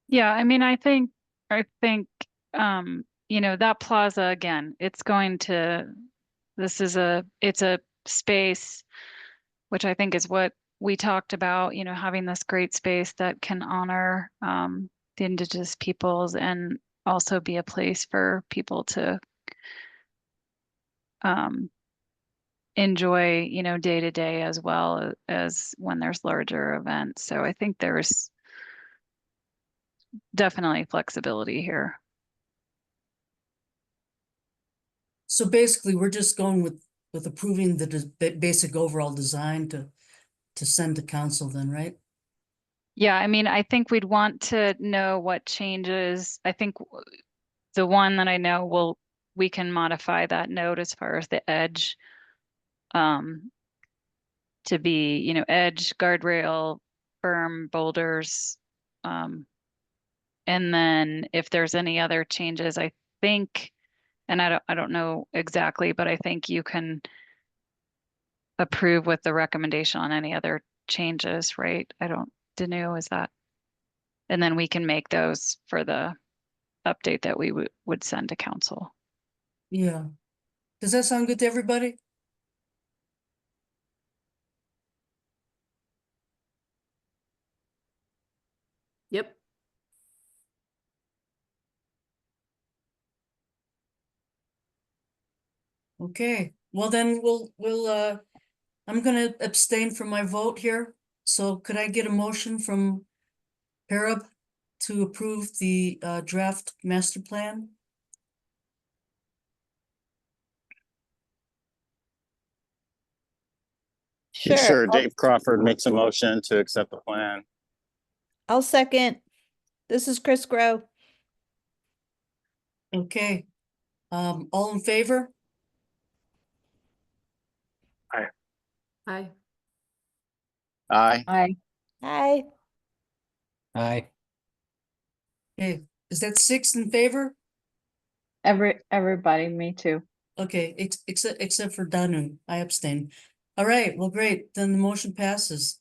Yeah, I mean, I think, you know, that plaza again, it's it's a space, which I think is what we talked about, you know, having this great space that can honor, the indigenous peoples and also be a place for people to, um, enjoy, you know, day to day as well as when there's larger events. So I think there's definitely flexibility here. So basically, we're just going with approving the basic overall design to send to council then, right? Yeah, I mean, I think we'd want to know what changes. I think the one that I know we can modify that note as far as the edge, um, to be, you know, edge, guardrail, berm, boulders. Um, and then if there's any other changes, I think, and I don't know exactly, but I think you can approve with the recommendation on any other changes, right? Danu, is that? And then we can make those for the update that we would send to council. Yeah. Does that sound good to everybody? Yep. Okay, well then we'll I'm gonna abstain from my vote here. So could I get a motion from PARAB to approve the draft master plan? Sure, I'll, Dave Crawford makes a motion to accept the plan. I'll second. This is Chris Grow. Okay, all in favor? Hi. Aye. Hi. Hi. Aye. Okay, is that 6 in favor? Everybody, me too. Okay, except for Danu, I abstain. All right, well, great, then the motion passes.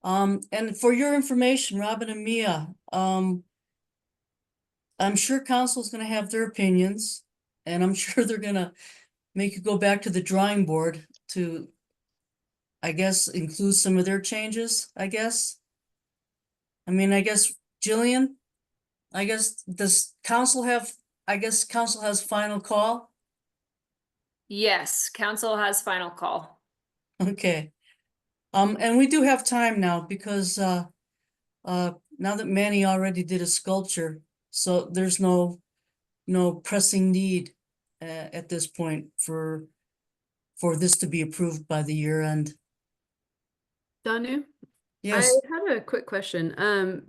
And for your information, Robin and Mia, I'm sure council's gonna have their opinions, and I'm sure they're gonna make you go back to the drawing board to, I guess, include some of their changes, I guess. I mean, I guess, Jillian, I guess, I guess council has final call? Yes, council has final call. Okay. And we do have time now because, now that Manny already did a sculpture, so there's no pressing need, at this point for this to be approved by the year end. Danu, I Yes, had a quick question.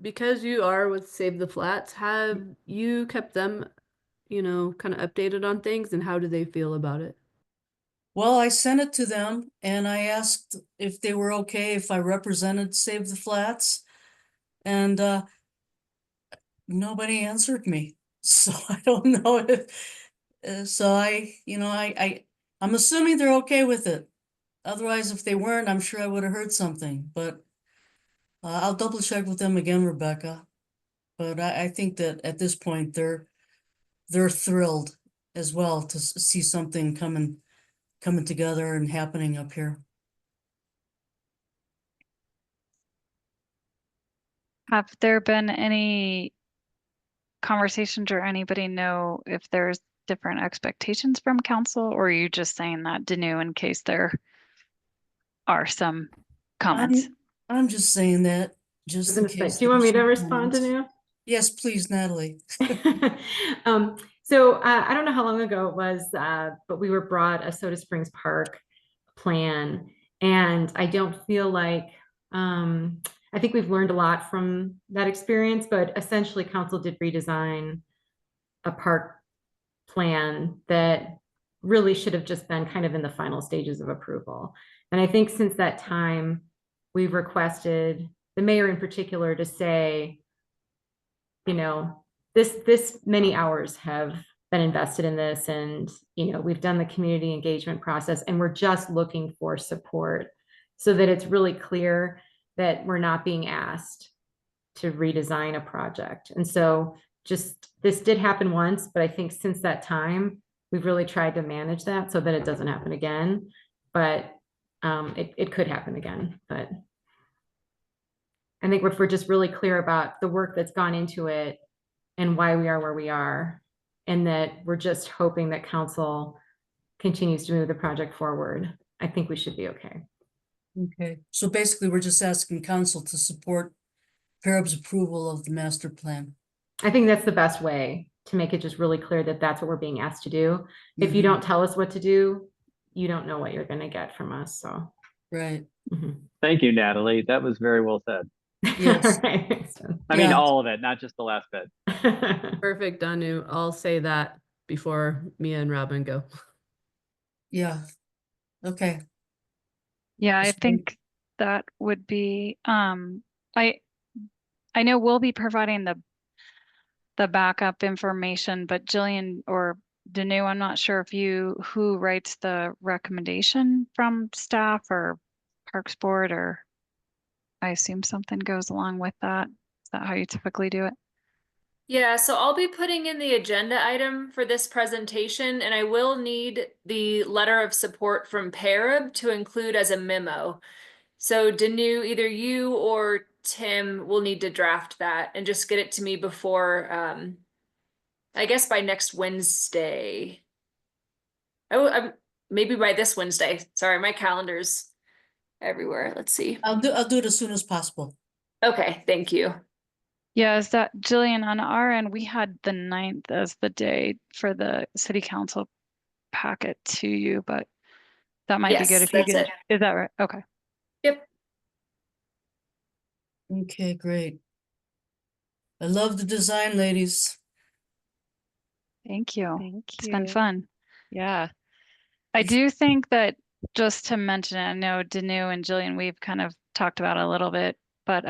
Because you are with Save the Flats, have you kept them, kind of updated on things, and how do they feel about it? well, I sent it to them and I asked if they were okay if I represented Save the Flats. And nobody answered me. So I don't know if, so I'm assuming they're okay with it. Otherwise, if they weren't, I'm sure I would have heard something, but I'll double check with them again, Rebecca. But I think that at this point, they're thrilled as well to see something coming together and happening up here. Have there been any conversations or anybody know if there's different expectations from council, or are you just saying that Danu in case there are some comments? I'm just saying that, I just was in gonna say, case. do you want there's me to some respond to comments. you? Yes, please, Natalie. I don't know how long ago it was, but we were brought a Soda Springs Park plan, and I don't feel like, I think we've learned a lot from that experience, but essentially council did redesign a park plan that really should have just been kind of in the final stages of approval. And I think since that time, we've requested the mayor in particular to say, you know, this many hours have been invested in this, and we've done the community engagement process, and we're just looking for support so that it's really clear that we're not being asked to redesign a project. And so just this did happen once, but I think since that time we've really tried to manage that so that it doesn't happen again. But it could happen again. But I think if we're just really clear about the work that's gone into it and why we are where we are, and that we're just hoping that council continues to move the project forward, I think we should be okay. Okay, so basically, we're just asking council to support PARAB's approval of the master plan. I think that's the best way to make it just really clear that that's what we're being asked to do. If you Mhm. don't tell us what to do, you don't know what you're going to get from us. So, Right, Thank you, Natalie. That was very well said. yes, Right, thanks, Jen. I mean, Yeah. all of it, not just the last bit. Perfect, Danu. I'll say that before Mia and Robin go. yeah, okay. Yeah, I Just think that would be, I know we'll be providing the backup information, but Jillian or Danu, I'm not sure if who writes the recommendation from staff or Parks Board, or I assume something goes along with that. Is that how you typically do it? Yeah, so I'll be putting in the agenda item for this presentation, and I will need the letter of support from PARAB to include as a memo. So Danu, either you or Tim will need to draft that and just get it to me before, I guess by next Wednesday. Oh, maybe by this Wednesday. Sorry, my calendar's everywhere. Let's see. I'll do it as soon as possible. Okay, thank you. Yeah, is that Jillian, on our end, we had the 9th as the day for the city council packet to you, but that might be good Yes, if you that's can. it. Is that right? Okay. Yep. Okay, great. I love the design, ladies. Thank you. Thank It's been you. fun. Yeah. I do think that, just to mention, I know Danu and Jillian, we've kind of talked about it a little bit, but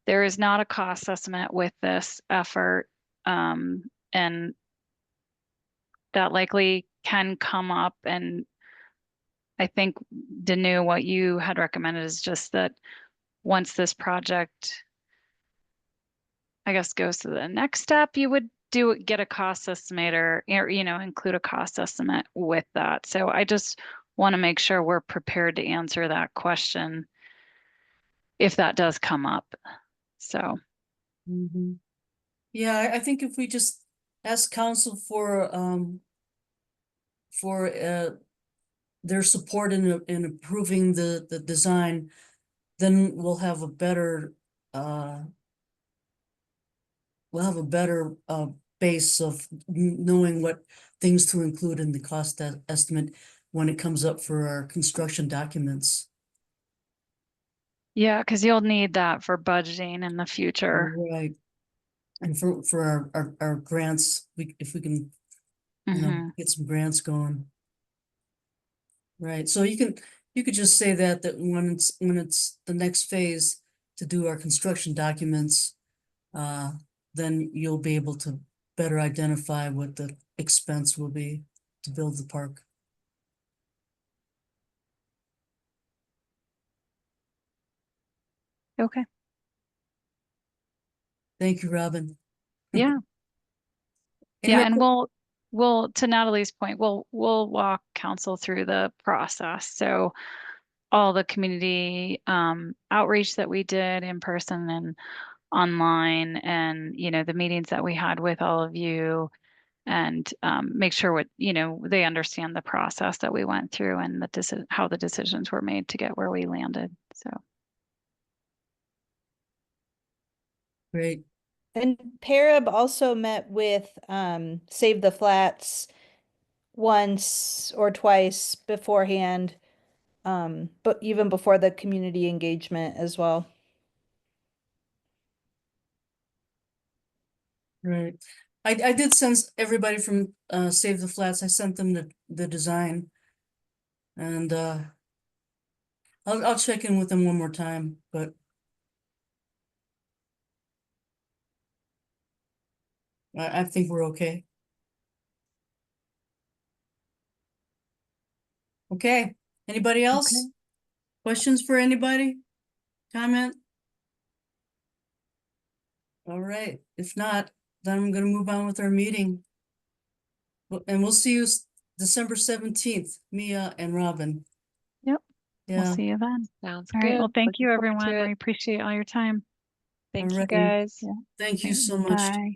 there is not a cost estimate with this effort. And that likely can come up. And I think, Danu, what you had recommended is just that once this project, I guess, goes to the next step, you would get a cost estimator, or include a cost estimate with that. So I just want to make sure we're prepared to answer that question if that does come up. So Mhm. Yeah, I think if we just ask council for their support in approving the design, then we'll have a better base of knowing what things to include in the cost estimate when it comes up for our construction documents. yeah, because you'll need that for budgeting in the future. Right. And for our grants, if we can, Mhm. get some grants going. Right, so you could just say that when it's the next phase to do our construction documents, then you'll be able to better identify what the expense will be to build the park. Okay. Thank you, Robin. Yeah. Any Yeah, more and we'll to Natalie's point, we'll walk council through the process. So all the community outreach that we did in person and online, and the meetings that we had with all of you, and make sure they understand the process that we went through and how the decisions were made to get where we landed. So Great. And PARAB also met with Save the Flats once or twice beforehand, but even before the community engagement as well. Right. I did send everybody from Save the Flats, I sent them the design. And I'll check in with them one more time, but I think we're okay. Okay, anybody else? Okay. Questions for anybody? Comment? All right, if not, then I'm gonna move on with our meeting. And we'll see you December 17th, Mia and Robin. Yep. We'll Yeah, see you then. Sounds All right. good. Well, thank Looking you, forward to everyone. it. We appreciate all your time. Thank you right. guys. Yeah. thank you Okay, so much. bye.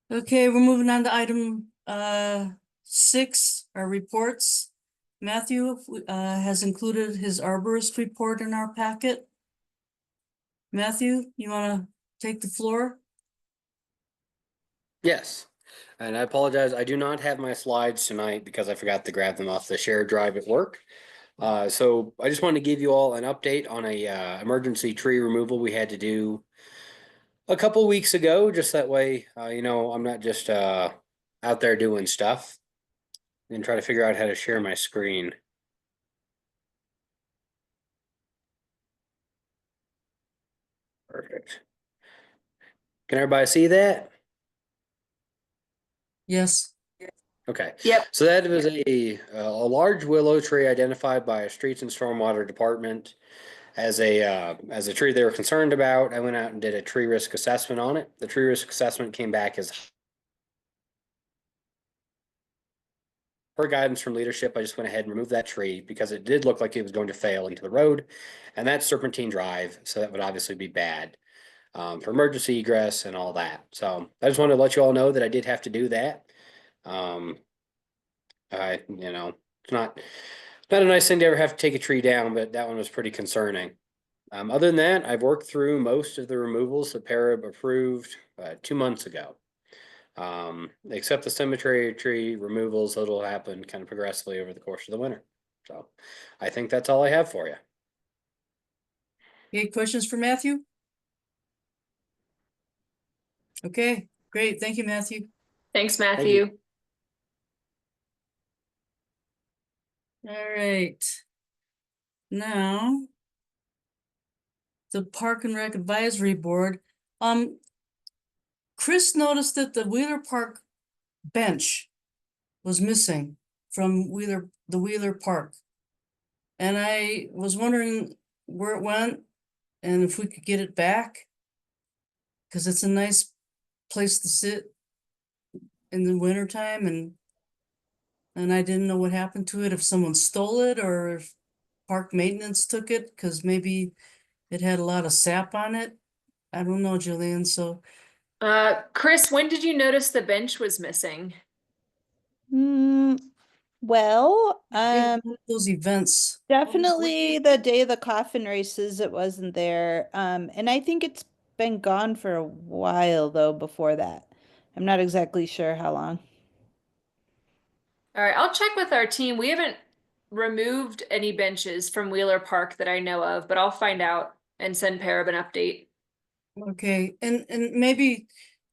Okay, we're moving on to item 6, our reports. Matthew has included his arborist report in our packet. Matthew, you want to take the floor? Yes. And I apologize, I do not have my slides tonight because I forgot to grab them off the shared drive at work. So I just wanted to give you all an update on a emergency tree removal we had to do a couple weeks ago, just that way, I'm not just out there doing stuff. And try to figure out how to share my screen. Perfect. Can everybody see that? Yes. Okay. Yep. So that was a large willow tree identified by a streets and stormwater department as a tree they were concerned about. I went out and did a tree risk assessment on it. The tree risk assessment came back as per guidance from leadership. I just went ahead and removed that tree because it did look like it was going to fail into the road, and that's Serpentine Drive, so that would obviously be bad for emergency egress and all that. So I just wanted to let you all know that I did have to do that. It's not a nice thing to ever have to take a tree down, but that one was pretty concerning. Other than that, I've worked through most of the removals that PARAB approved 2 months ago. Except the cemetery tree removals that'll happen kind of progressively over the course of the winter. So I think that's all I have for you. Any questions for Matthew? Okay, great. Thank you, Matthew. Thanks, Thank you. Matthew. All right. Now, the Park and Rec Advisory Board. Chris noticed that the Wheeler Park bench was missing from the Wheeler Park. And I was wondering where it went and if we could get it back. Because it's a nice place to sit in the wintertime, and I didn't know what happened to it, if someone stole it or if park maintenance took it, because maybe it had a lot of sap on it. I don't know, Julian, so Chris, when did you notice the bench was missing? Well, one of those events. definitely the day of the coffin races, it wasn't there. And I think it's been gone for a while though before that. I'm not exactly sure how long. All right, I'll check with our team. We haven't removed any benches from Wheeler Park that I know of, but I'll find out and send PARAB an update. Okay, and maybe,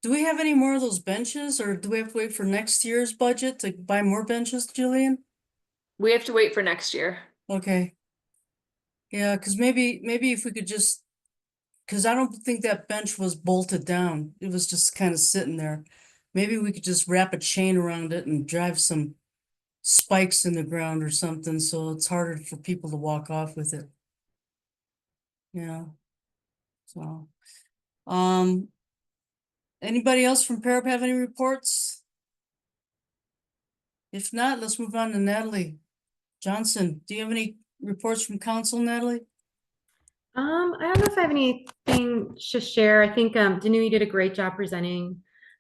do we have any more of those benches, or do we have to wait for next year's budget to buy more benches, Julian? We have to wait for next year. Okay. Yeah, because maybe if we could just, because I don't think that bench was bolted down. It was just kind of sitting there. Maybe we could just wrap a chain around it and drive some spikes in the ground or something, so it's harder for people to walk off with it. Yeah. So, anybody else from PARAB have any reports? If not, let's move on to Natalie Johnson. Do you have any reports from council, Natalie? I don't know if I have anything to share. I think Danu, you did a great job presenting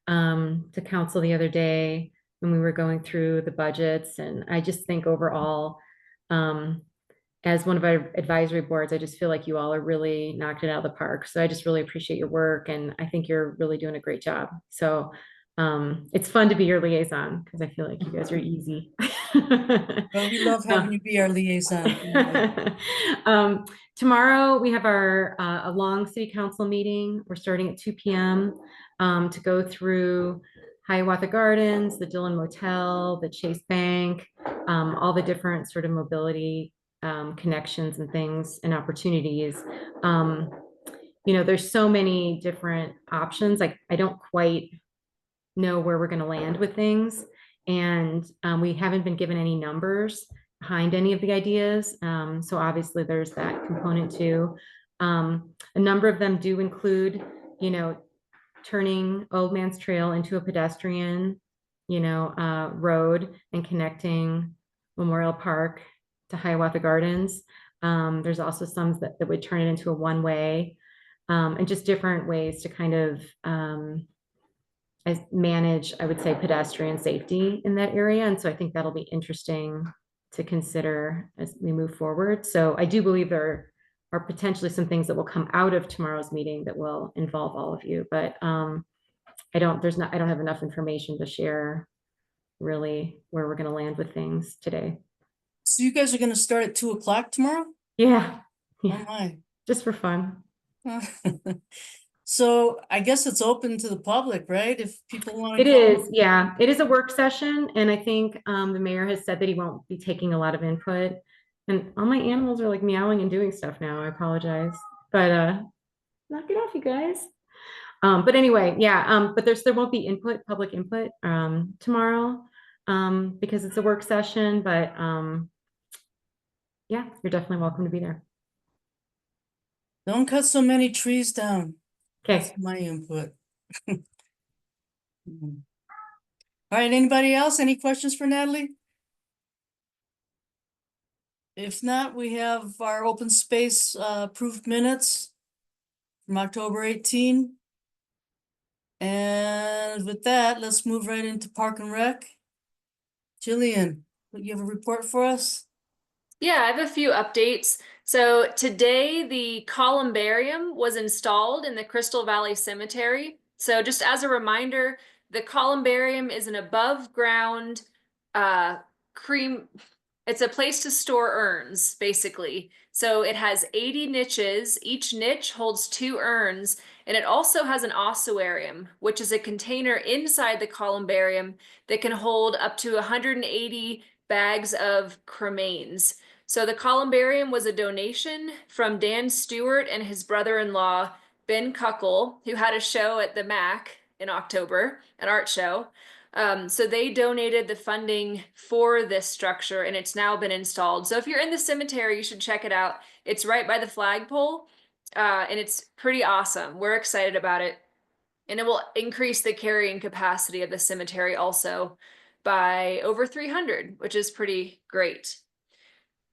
to council the other day when we were going through the budgets, and I just think overall as one of our advisory boards, I just feel like you all are really knocking it out of the park. So I just really appreciate your work, and I think you're really doing a great job. So it's fun to be your liaison because I feel like you guys are easy. Well, we love having you be our liaison. Tomorrow we have our a long city council meeting. We're starting at 2 p.m. To go through Hiawatha Gardens, the Dillon Motel, the Chase Bank, all the different sort of mobility connections and things and opportunities. There's so many different options. Like I don't quite know where we're going to land with things. And we haven't been given any numbers behind any of the ideas. So obviously there's that component too. A number of them do include, turning Old Man's Trail into a pedestrian, road and connecting Memorial Park to Hiawatha Gardens. There's also some that would turn it into a one-way, and just different ways to kind of manage, I would say, pedestrian safety in that area. And so I think that'll be interesting to consider as we move forward. So I do believe there are potentially some things that will come out of tomorrow's meeting that will involve all of you, but I don't have enough information to share really where we're going to land with things today. So you guys are going to start at 2 o'clock tomorrow? Yeah. Oh my. Just for fun. So I guess it's open to the public, right? If people want to It come. is, yeah. It is a work session, and I think the mayor has said that he won't be taking a lot of input. And all my animals are like meowing and doing stuff now. I apologize, but knock it off, you guys. But anyway, yeah. But there won't be public input tomorrow because it's a work session. But yeah, you're definitely welcome to be there. Don't cut so many trees down. Okay. That's my input. All right, anybody else? Any questions for Natalie? If not, we have our open space approved minutes from October 18. And with that, let's move right into Park and Rec. Jillian, you have a report for us? Yeah, I have a few updates. So today the columbarium was installed in the Crystal Valley Cemetery. So just as a reminder, the columbarium is an above ground it's a place to store urns, basically. So it has 80 niches. Each niche holds 2 urns, and it also has an ossuarium, which is a container inside the columbarium that can hold up to 180 bags of cremains. So the columbarium was a donation from Dan Stewart and his brother-in-law, Ben Cuckle, who had a show at the MAC in October, an art show. So they donated the funding for this structure, and it's now been installed. So if you're in the cemetery, you should check it out. It's right by the flagpole, and it's pretty awesome. We're excited about it. And it will increase the carrying capacity of the cemetery also by over 300, which is pretty great.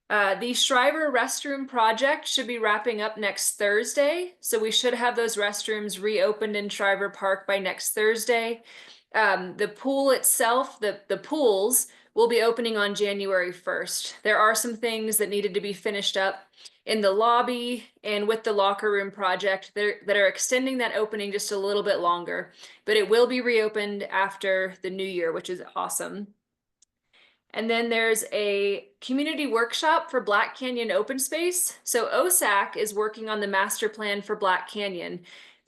The Shriver restroom project should be wrapping up next Thursday. So we should have those restrooms reopened in Shriver Park by next Thursday. The pool itself, the pools will be opening on January 1st. There are some things that needed to be finished up in the lobby and with the locker room project that are extending that opening just a little bit longer, but it will be reopened after the new year, which is awesome. And then there's a community workshop for Black Canyon open space. So OSAC is working on the master plan for Black Canyon.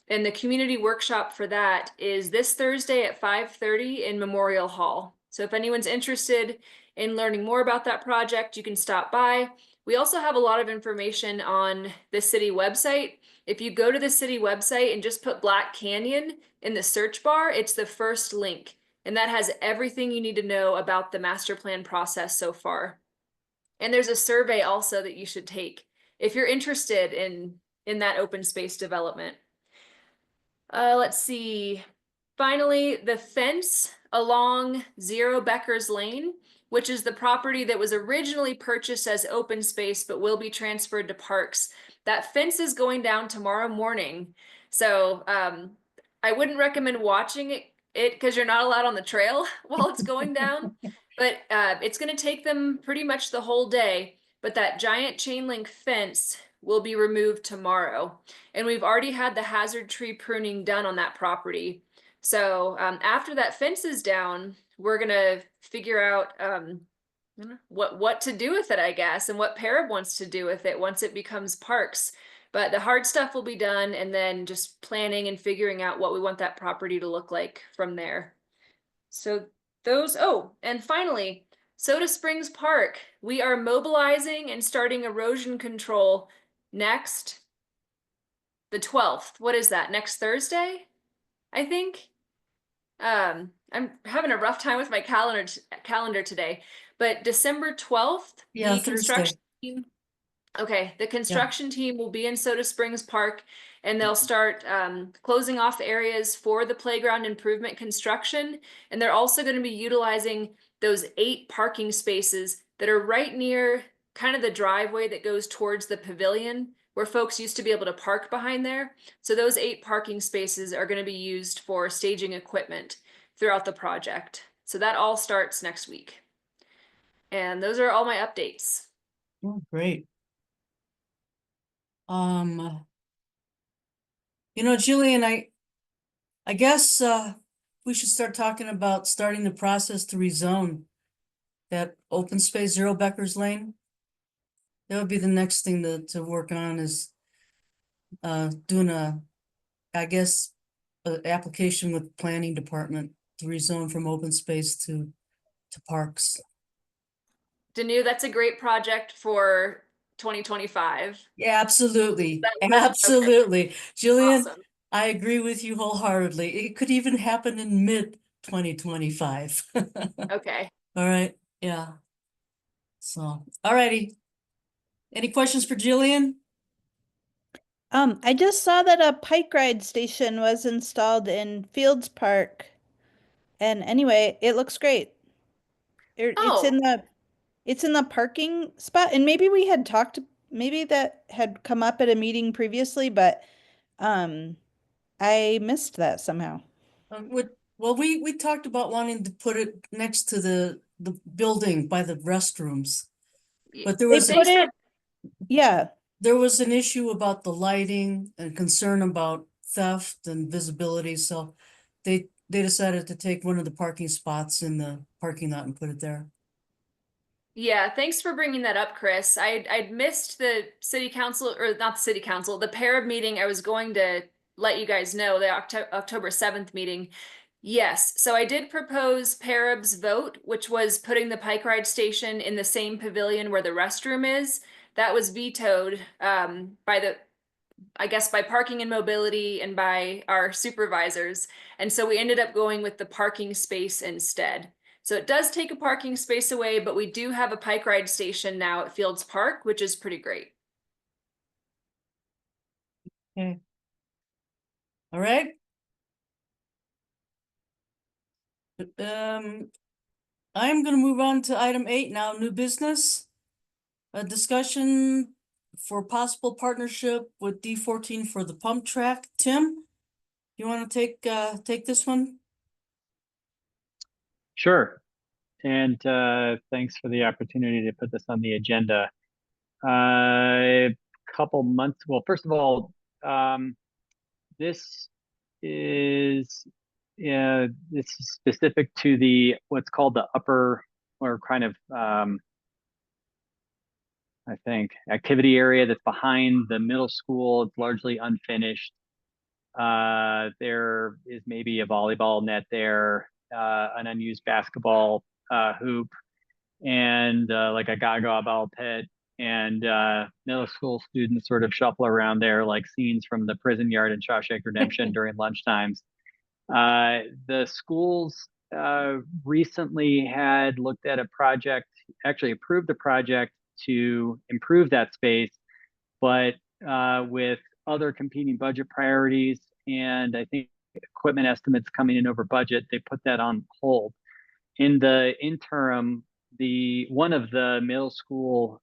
And the community workshop for that is this Thursday at 5:30 in Memorial Hall. So if anyone's interested in learning more about that project, you can stop by. We also have a lot of information on the city website. If you go to the city website and just put Black Canyon in the search bar, it's the first link. And that has everything you need to know about the master plan process so far. And there's a survey also that you should take if you're interested in that open space development. Let's see. Finally, the fence along Zero Becker's Lane, which is the property that was originally purchased as open space but will be transferred to parks. That fence is going down tomorrow morning. So I wouldn't recommend watching it because you're not allowed on the trail while it's going down, but it's going to take them pretty much the whole day. but that giant chain link fence will be removed tomorrow. And we've already had the hazard tree pruning done on that property. So after that fence is down, we're gonna figure out what to do with it, I guess, and what PARAB wants to do with it once it becomes parks. But the hard stuff will be done, and then just planning and figuring out what we want that property to look like from there. So those, oh, and finally, Soda Springs Park. We are mobilizing and starting erosion control next, the 12th. What is that? Next Thursday, I think. I'm having a rough time with my calendar today, but December 12th, Yeah, the Thursday. construction team. Okay, the construction team will be in Soda Springs Park, and they'll start closing off areas for the playground improvement construction. And they're also going to be utilizing those 8 parking spaces that are right near kind of the driveway that goes towards the pavilion, where folks used to be able to park behind there. So those 8 parking spaces are going to be used for staging equipment throughout the project. So that all starts next week. And those are all my updates. Oh, great. Jillian, I guess we should start talking about starting the process to rezone that open space 0 Becker's Lane. That would be the next thing to work on, is doing I guess, an application with planning department to rezone from open space to parks. Danu, that's a great project for 2025. Yeah, absolutely. Okay. Absolutely. Jillian, Awesome. I agree with you wholeheartedly. It could even happen in mid 2025. Okay. All right. Yeah. So, all righty. Any questions for Jillian? I just saw that a bike ride station was installed in Fields Park. And anyway, it looks great. It's in Oh, the parking spot, and maybe we had talked, maybe that had come up at a meeting previously, but um I missed that somehow. Well, we talked about wanting to put it next to the building by the restrooms, but there They was put it, yeah. there was an issue about the lighting and concern about theft and visibility, so they decided to take one of the parking spots in the parking lot and put it there. yeah. Thanks for bringing that up, Chris. I'd missed the city council, or not the city council, the PARAB meeting. I was going to let you guys know, the October 7th meeting. Yes, so I did propose PARAB's vote, which was putting the bike ride station in the same pavilion where the restroom is. That was vetoed I guess by Parking and Mobility and by our supervisors. And so we ended up going with the parking space instead. So it does take a parking space away, but we do have a bike ride station now at Fields Park, which is pretty great. Okay. All right. I'm gonna move on to item 8 now, new business. A discussion for possible partnership with D14 for the pump track. Tim, you want to take this one? Sure. And thanks for the opportunity to put this on the agenda. A couple months, well, first of all, this is this is specific to the what's called the upper, or kind of I think activity area that's behind the middle school. It's largely unfinished. There is maybe a volleyball net there, an unused basketball hoop, and like a gaga ball pit. And middle school students sort of shuffle around there like scenes from the prison yard in Shawshank Redemption during lunchtimes. The schools recently had looked at a project, actually approved a project to improve that space, but with other competing budget priorities and I think equipment estimates coming in over budget, they put that on hold. In the interim, one of the middle school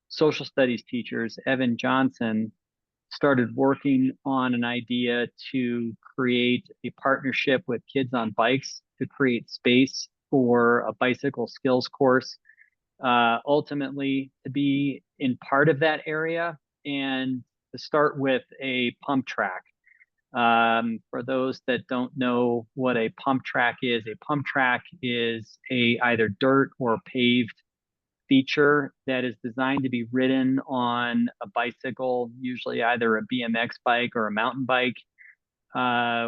social studies teachers, Evan Johnson, started working on an idea to create a partnership with Kids on Bikes to create space for a bicycle skills course ultimately to be in part of that area and to start with a pump track. For those that don't know what a pump track is a either dirt or paved feature that is designed to be ridden on a bicycle, usually either a BMX bike or a mountain bike,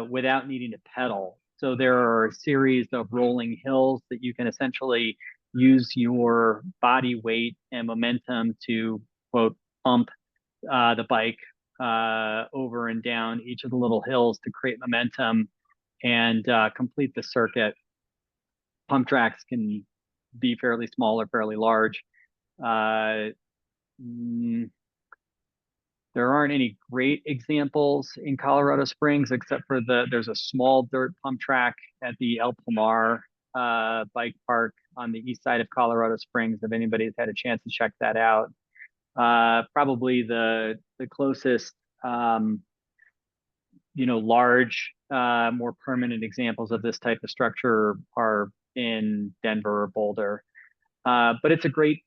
without needing to pedal. So there are a series of rolling hills that you can essentially use your body weight and momentum to, quote, pump the bike over and down each of the little hills to create momentum and complete the circuit. Pump tracks can be fairly small or fairly large. There aren't any great examples in Colorado Springs, except for there's a small dirt pump track at the El Palmar bike park on the east side of Colorado Springs. If anybody's had a chance to check that out, probably the closest, large, more permanent examples of this type of structure are in Denver or Boulder. But it's a great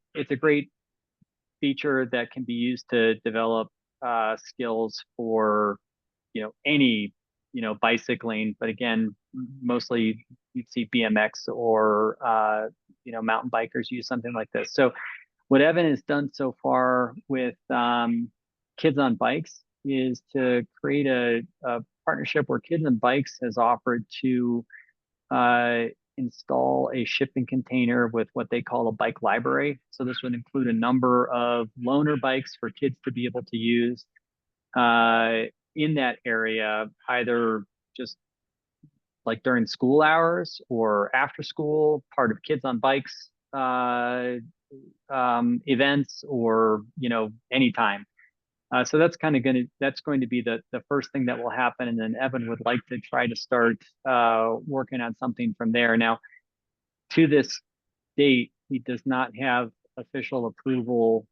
feature that can be used to develop skills for any bicycling, but again, mostly you'd see BMX or mountain bikers use something like this. So what Evan has done so far with Kids on Bikes is to create a partnership where Kids on Bikes has offered to install a shipping container with what they call a bike library. So this would include a number of loaner bikes for kids to be able to use in that area, either just like during school hours or after school, part of Kids on Bikes events, or anytime. So that's going to be the first thing that will happen, and then Evan would like to try to start working on something from there. Now, to this date, he does not have official approval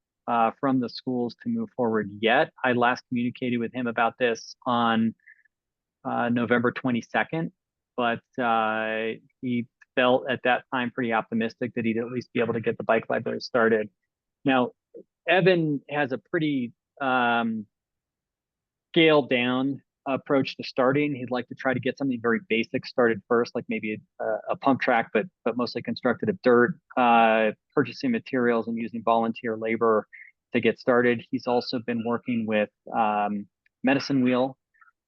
from the schools to move forward yet. I last communicated with him about this on November 22nd, but he felt at that time pretty optimistic that he'd at least be able to get the bike library started. Now, Evan has a pretty scaled down approach to starting. He'd like to try to get something very basic started first, like maybe a pump track, but mostly constructed of dirt, purchasing materials and using volunteer labor to get started. He's also been working with Medicine Wheel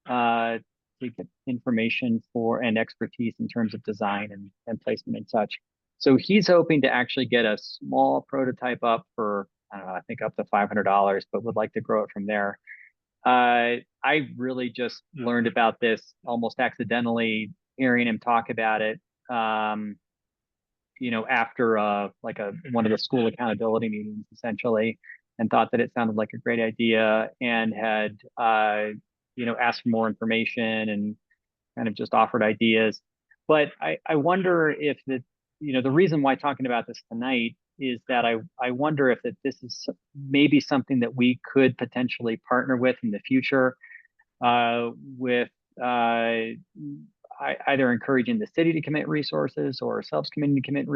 to get information for and expertise in terms of design and placement and such. So he's hoping to actually get a small prototype up for, I don't know, I think up to $500, but would like to grow it from there. I really just learned about this almost accidentally, hearing him talk about it, after one of the school accountability meetings, essentially, and thought that it sounded like a great idea, and had asked for more information and kind of just offered ideas. But I wonder if the reason why talking about this tonight is that I wonder if this is maybe something that we could potentially partner with in the future, with either encouraging the city to commit resources, or ourselves committing to commit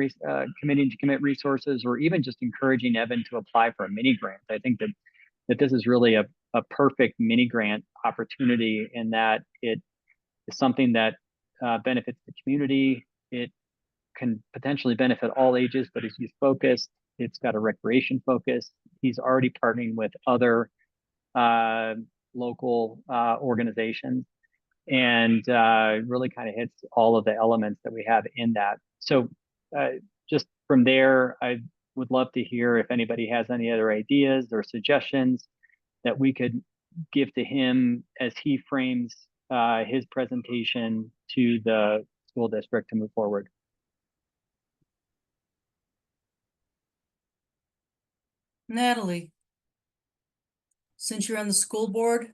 resources, or even just encouraging Evan to apply for a mini grant. I think that this is really a perfect mini grant opportunity, in that it is something that benefits the community. It can potentially benefit all ages, but is youth focused. It's got a recreation focus. He's already partnering with other local organizations, and really kind of hits all of the elements that we have in that. So just from there, I would love to hear if anybody has any other ideas or suggestions that we could give to him as he frames his presentation to the school district to move forward. Natalie, since you're on the school board,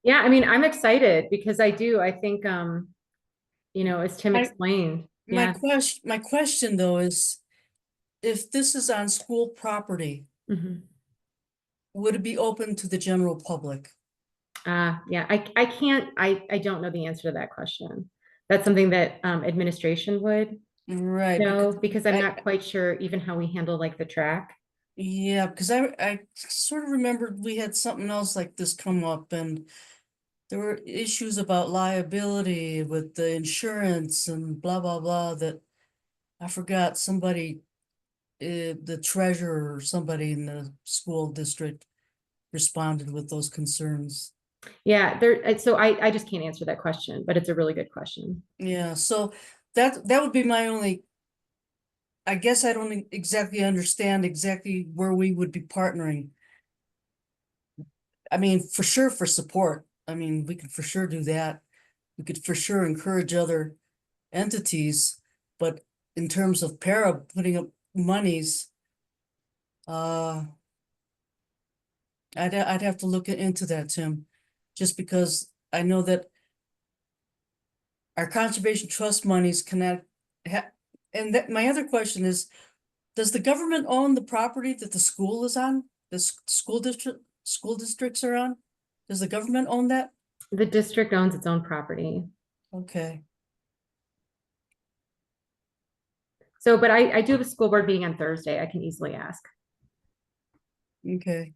Yeah, I mean, I'm excited because I think, as Tim explained. my Yeah. question though is, if this is on school property, would it be open to the general public? Yeah, I don't know the answer to that question. that's something that administration would Right, know, because I'm I- not quite sure even how we handle like the track. yeah, because I sort of remembered we had something else like this come up, and there were issues about liability with the insurance and blah, blah, blah, that I forgot somebody, the treasurer or somebody in the school district responded with those concerns. Yeah, so I just can't answer that question, but it's a really good question. Yeah, so that would be my only, I guess I don't exactly understand exactly where we would be partnering. I mean, for sure for support. I mean, we could for sure do that. We could for sure encourage other entities, but in terms of PARAB putting up monies, uh, I'd have to look into that, Tim, just because I know that our conservation trust monies cannot and that my other question is, does the government own the property that the school is on? The school districts are on? Does the government own that? The district owns its own property. Okay, So, but I do have a school board meeting on Thursday. I can easily ask. okay.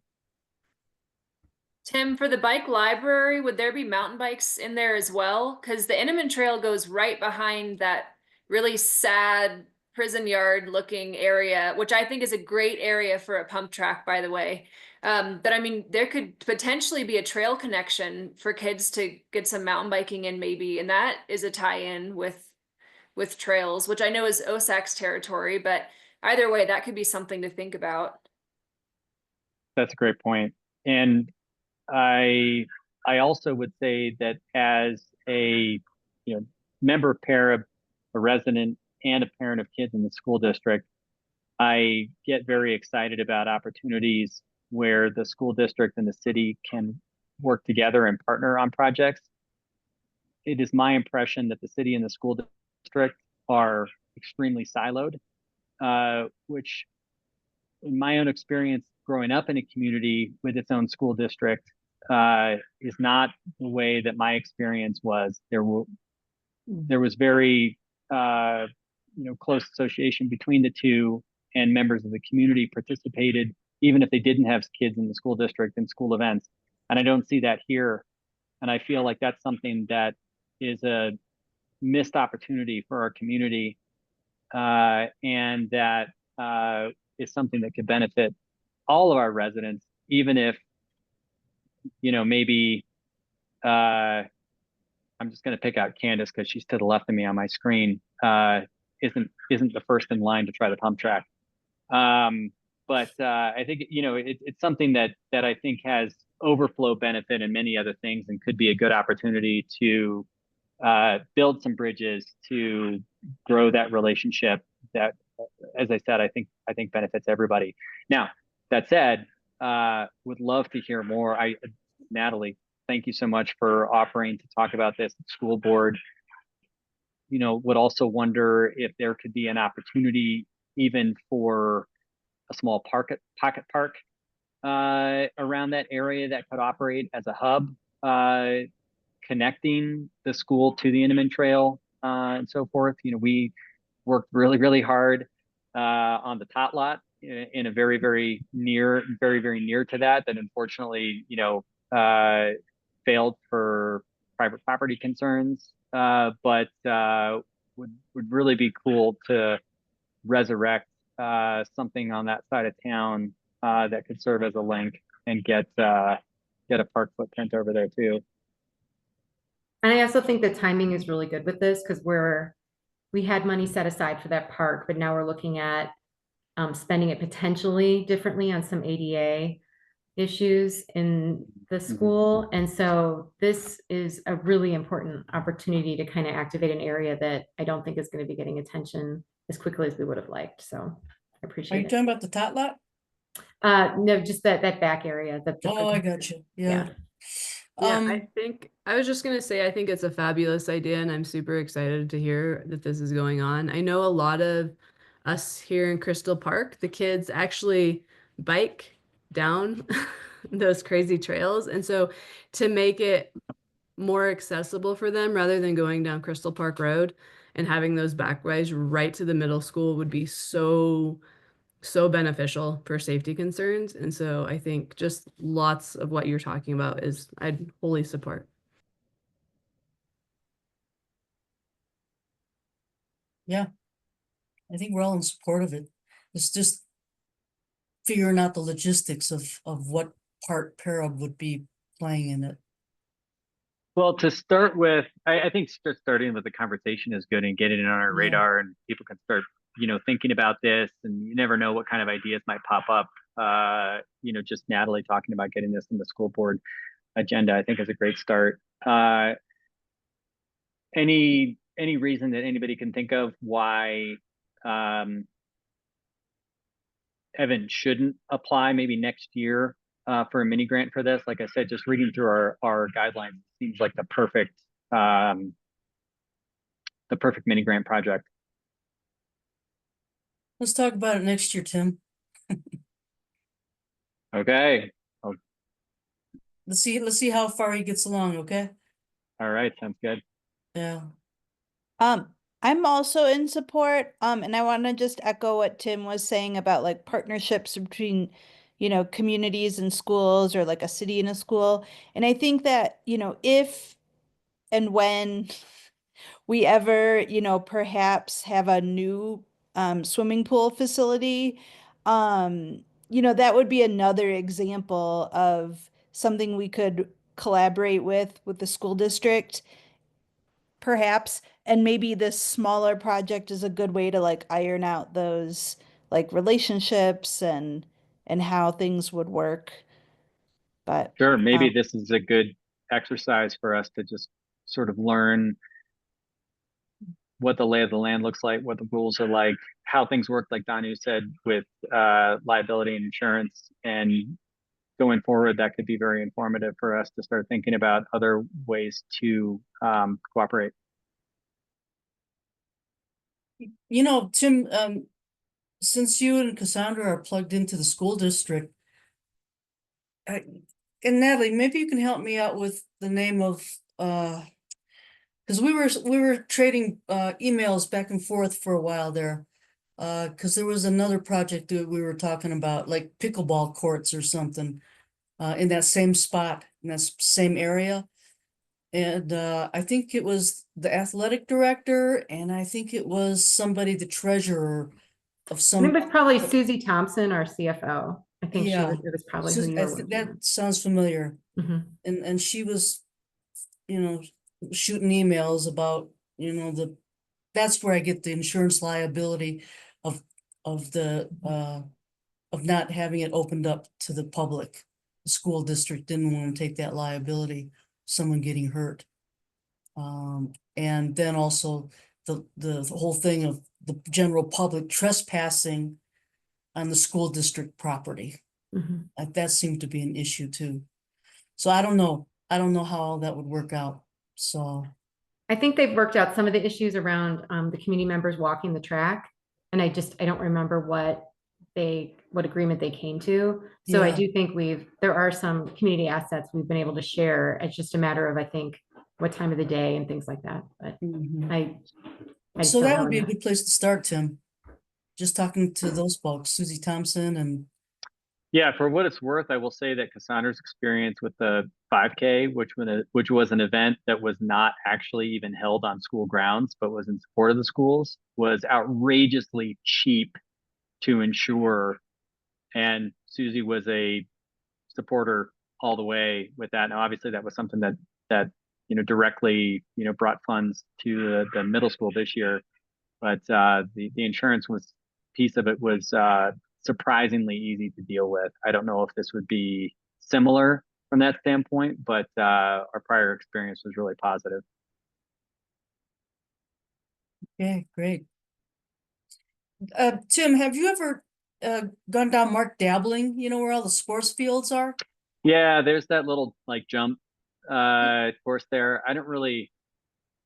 Tim, for the bike library, would there be mountain bikes in there as well? Because the Inman Trail goes right behind that really sad prison yard looking area, which I think is a great area for a pump track, by the way. But I mean, there could potentially be a trail connection for kids to get some mountain biking in maybe, and that is a tie-in with trails, which I know is OSAC's territory, but either way, that could be something to think about. That's a great point. And I also would say that as a member of PARAB, a resident, and a parent of kids in the school district, I get very excited about opportunities where the school district and the city can work together and partner on projects. It is my impression that the city and the school district are extremely siloed, which in my own experience growing up in a community with its own school district is not the way that my experience was. There was very close association between the two, and members of the community participated even if they didn't have kids in the school district and school events. And I don't see that here. And I feel like that's something that is a missed opportunity for our community, and that is something that could benefit all of our residents, even if maybe I'm just going to pick out Candace because she's to the left of me on my screen, isn't the first in line to try the pump track. But I think it's something that I think has overflow benefit and many other things, and could be a good opportunity to build some bridges to grow that relationship that, as I said, I think benefits everybody. Now, that said, would love to hear more. Natalie, thank you so much for offering to talk about this at school board. Would also wonder if there could be an opportunity even for a small pocket park around that area that could operate as a hub, connecting the school to the Inman Trail and so forth. We worked really, really hard on the tot lot in a very, very near to that unfortunately, failed for private property concerns. But would really be cool to resurrect something on that side of town that could serve as a link and get a park footprint over there too. And I also think the timing is really good with this because we had money set aside for that park, but now we're looking at spending it potentially differently on some ADA issues in the school. And so this is a really important opportunity to kind of activate an area that I don't think is going to be getting attention as quickly as we would have liked. So I Are appreciate you it. talking about the tot lot? No, just that back area. Oh, I got you. Yeah. Yeah, I think I was just gonna say I think it's a fabulous idea, and I'm super excited to hear that this is going on. I know a lot of us here in Crystal Park, the kids actually bike down those crazy trails, and so to make it more accessible for them rather than going down Crystal Park Road, and having those backways right to the middle school would be so beneficial for safety concerns. And so I think just lots of what you're talking about is I'd wholly support. Yeah. I think we're all in support of it. It's just figuring out the logistics of what part PARAB would be playing in it. Well, to start with, I think just starting with the conversation is good and getting it on our Yeah. radar, and people can start, thinking about this, and you never know what kind of ideas might pop up. Just Natalie talking about getting this in the school board agenda, I think is a great start. Any reason that anybody can think of why Evan shouldn't apply maybe next year for a mini grant for this? Like I said, just reading through our guidelines seems like the perfect mini grant project. Let's talk about it next year, Tim. Okay. Let's see how far he gets along, okay? All right, sounds good. Yeah. I'm also in support. And I want to just echo what Tim was saying about like partnerships between, communities and schools, or like a city and a school. And I think that, if and when we ever, perhaps have a new swimming pool facility, that would be another example of something we could collaborate with the school district, perhaps. And maybe this smaller project is a good way to like iron out those like relationships and how things would work. But Sure, maybe this is a good exercise for us to just sort of learn what the lay of the land looks like, what the rules are like, how things work, like Danu said, with liability and insurance. And going forward, that could be very informative for us to start thinking about other ways to cooperate. Tim, since you and Cassandra are plugged into the school district, and Natalie, maybe you can help me out with the name of because we were trading emails back and forth for a while there. Because there was another project that we were talking about, like pickleball courts or something, in that same spot, in that same area. And I think it was the athletic director, and I think it was somebody, the treasurer of I some. think it was probably Susie Thompson, our CFO. I think Yeah. it was probably who you were working That with. sounds familiar. Mhm. And she was, shooting emails about, that's where I get the insurance liability of the of not having it opened up to the public. The school district didn't want to take that liability, someone getting hurt. And then also the whole thing of the general public trespassing on the school district property. Mhm. That seemed to be an issue too. So I don't know how all that would work out. So I think they've worked out some of the issues around the community members walking the track. And I don't remember what agreement they came to. So I Yeah. do think there are some community assets we've been able to share. It's just a matter of, I think, what time of the day and things like that. But Mhm. I just So don't that know would be a enough. good place to start, Tim. Just talking to those folks, Susie Thompson and Yeah, for what it's worth, I will say that Cassandra's experience with the 5K, which was an event that was not actually even held on school grounds, but was in support of the schools, was outrageously cheap to insure. And Susie was a supporter all the way with that. Now, obviously, that was something that directly brought funds to the middle school this year, but the insurance piece of it was surprisingly easy to deal with. I don't know if this would be similar from that standpoint, but our prior experience was really positive. yeah, great. Tim, have you ever gone down Mark Dabbling, where all the sports fields are? Yeah, there's that little like jump course there. I don't really.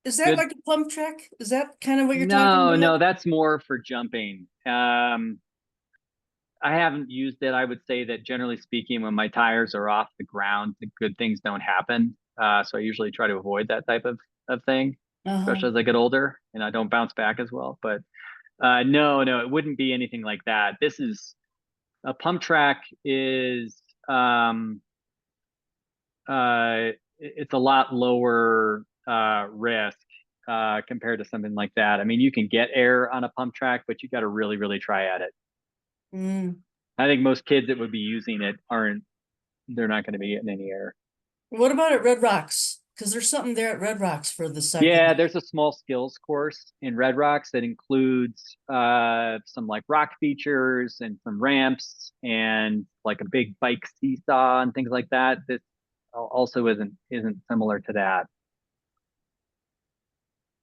Is that Good. like a pump track? Is that kind of what you're talking about? No, that's more for jumping. I haven't used it. I would say that generally speaking, when my tires are off the ground, the good things don't happen. So I usually try to avoid that type of thing, Uh-huh. especially as I get older and I don't bounce back as well. But no, it wouldn't be anything like that. This is a pump track is it's a lot lower risk compared to something like that. I mean, you can get air on a pump track, but you got to really, really try at it. Mm. I think most kids that would be using it they're not going to be getting any air. What about at Red Rocks? Because there's something there at Red Rocks for the second. Yeah, there's a small skills course in Red Rocks that includes some like rock features and some ramps and like a big bike seesaw and things like that. That also isn't similar to that.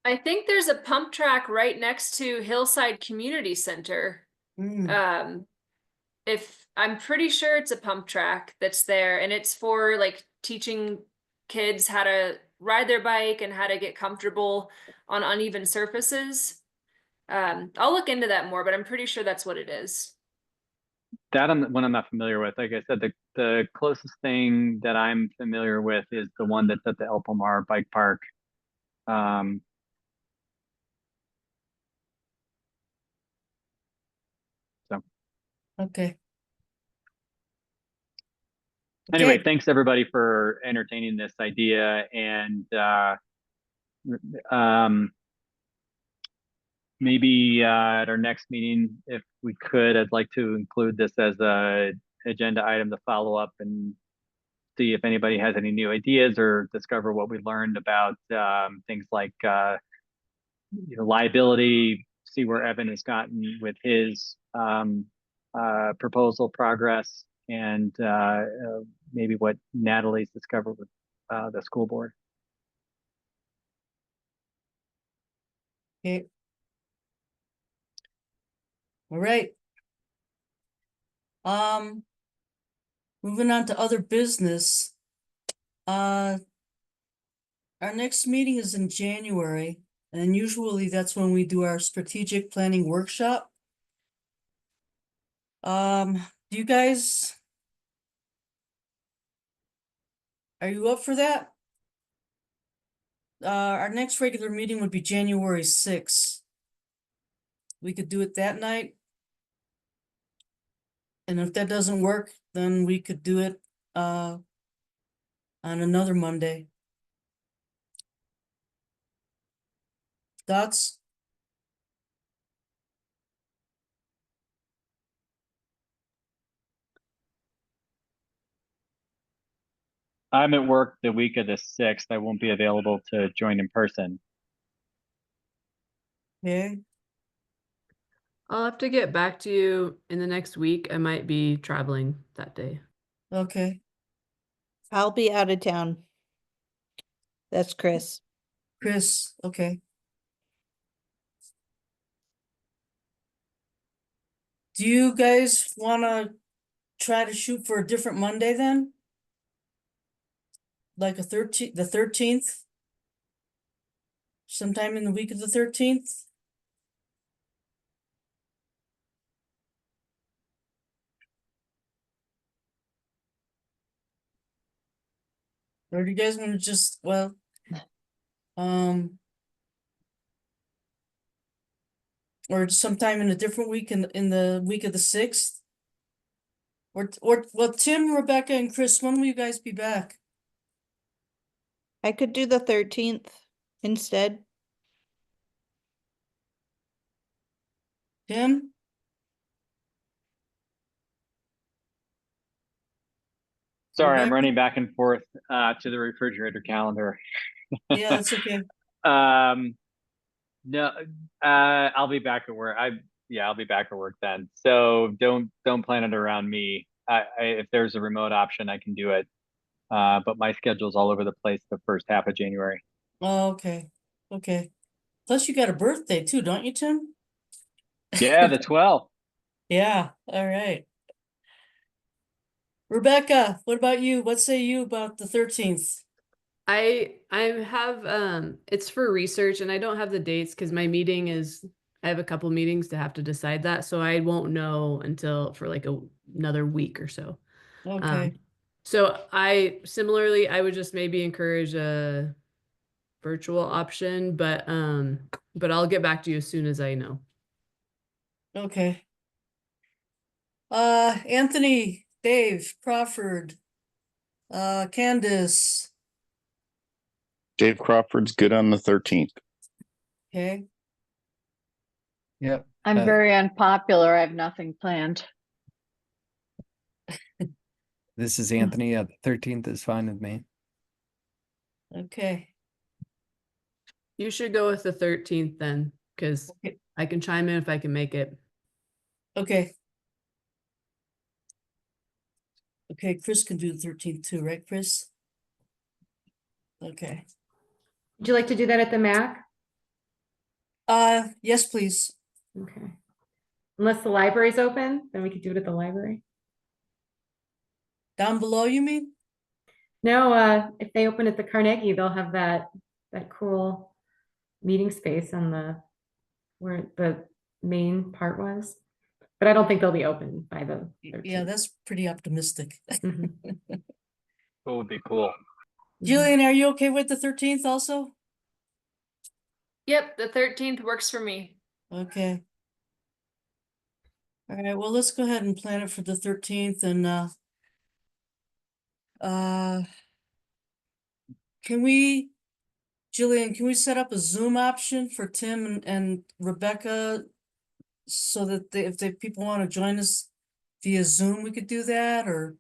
I think there's a pump track right next to Hillside Community Center. Mm. If I'm pretty sure it's a pump track that's there, and it's for like teaching kids how to ride their bike and how to get comfortable on uneven surfaces. I'll look into that more, but I'm pretty sure that's what it is. That one I'm not familiar with. Like I said, the closest thing that I'm familiar with is the one that's at the El Pomar Bike Park. So Okay. anyway, Okay. thanks everybody for entertaining this idea, and maybe at our next meeting, if we could, I'd like to include this as a agenda item to follow up and see if anybody has any new ideas or discover what we learned about things like liability, see where Evan has gotten with his proposal progress, and maybe what Natalie's discovered with the school board. Okay. All right. Moving on to other business. Our next meeting is in January, and usually that's when we do our strategic planning workshop. Do you guys, are you up for that? Our next regular meeting would be January 6th. We could do it that night. And if that doesn't work, then we could do it on another Monday. Thoughts? I'm at work the week of the 6th. I won't be available to join in person. Okay. I'll have to get back to you in the next week. I might be traveling that day. Okay. I'll be out of town. That's Chris. Chris, okay. Do you guys want to try to shoot for a different Monday then? Like the 13th? Sometime in the week of the 13th? Or do you guys want to just, well, or sometime in a different week in the week of the 6th? Or well, Tim, Rebecca, and Chris, when will you guys be back? I could do the 13th instead. Tim? Sorry, I'm Rebecca? running back and forth to the refrigerator calendar. Yeah, that's okay. No, I'll be back at work. I'll be back at work then. So don't plan it around me. If there's a remote option, I can do it. But my schedule's all over the place the first half of January. Oh, okay. Okay. Plus you got a birthday too, don't you, Tim? Yeah, the 12th. Yeah, all right. Rebecca, what about you? What say you about the 13th? I have it's for research and I don't have the dates because my meeting is I have a couple meetings to have to decide that, so I won't know until for like another week or so. Okay. So I would just maybe encourage a virtual option, but I'll get back to you as soon as I know. Okay. Anthony, Dave, Crawford, Candace, Dave Crawford's good on the 13th. okay, I'm Uh, very unpopular. I have nothing planned. This is Anthony. The 13th is fine with me. okay. You should go with the 13th then, because Okay. I can chime in if I can make it. Okay. Okay, Chris can do the 13th too, right, Chris? Okay. Would you like to do that at the MAC? Yes, please. Okay. Unless the library's open, then we could do it at the library. Down below, you mean? No, if they open at the Carnegie, they'll have that cool meeting space on where the main part was. But I don't think they'll be open by the Yeah, 13th. that's pretty optimistic. Mhm. That would be cool. Jillian, are you okay with the 13th also? Yep, the 13th works for me. Okay. All right, well, let's go ahead and plan it for the 13th and Jillian, can we set up a Zoom option for Tim and Rebecca so that if people want to join us via Zoom, we could do that, or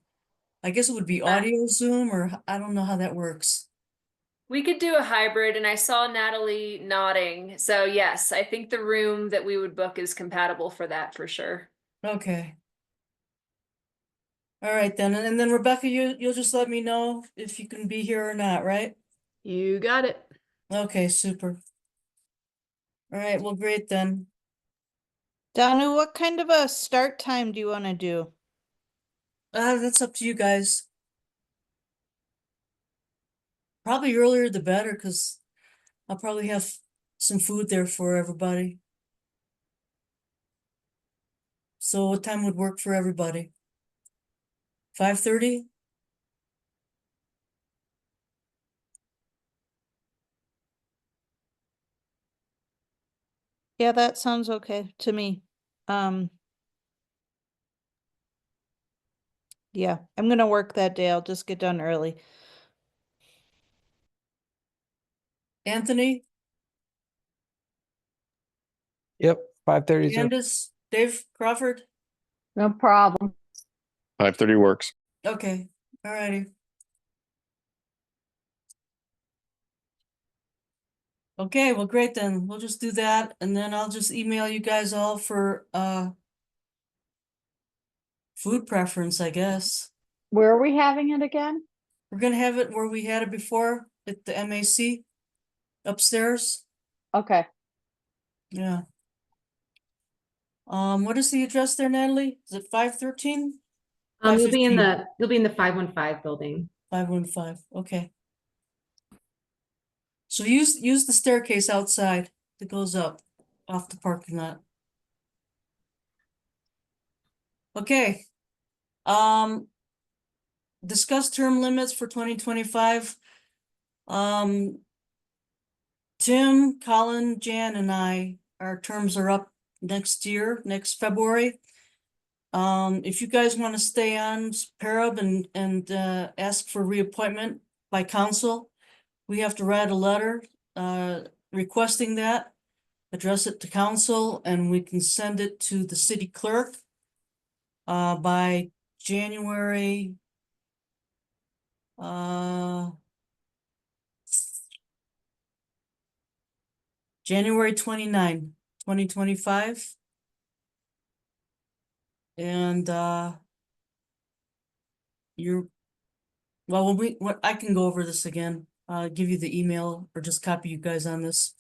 I guess it would be audio Zoom, or I don't know how that works. We could do a hybrid, and I saw Natalie nodding. So yes, I think the room that we would book is compatible for that for sure. Okay. All right then, and then Rebecca, you'll just let me know if you can be here or not, right? You got it. Okay, super. All right, well, great then. Danu, what kind of a start time do you want to do? That's up to you guys. Probably earlier the better, because I'll probably have some food there for everybody. So what time would work for everybody? 5:30? Yeah, that sounds okay to me. Um, yeah, I'm gonna work that day. I'll just get done early. Anthony, Yep, 5:30 is Candace, Dave, Crawford? No problem. 5:30 works. Okay, all righty. Okay, well, great then. We'll just do that, and then I'll just email you guys all for food preference, I guess. Where are we having it again? We're gonna have it where we had it before at the MAC upstairs. Okay. Yeah. What is the address there, Natalie? Is it 513? You'll be in 515. the 515 building. 515, okay. So use the staircase outside that goes up off the parking lot. Okay. Discuss term limits for 2025. Tim, Colin, Jan, and I, our terms are up next year, next February. If you guys want to stay on PARAB and ask for reappointment by council, we have to write a letter requesting that, address it to council, and we can send it to the city clerk by January January 29, 2025. And I can go over this again. Give you the email or just copy you guys on this.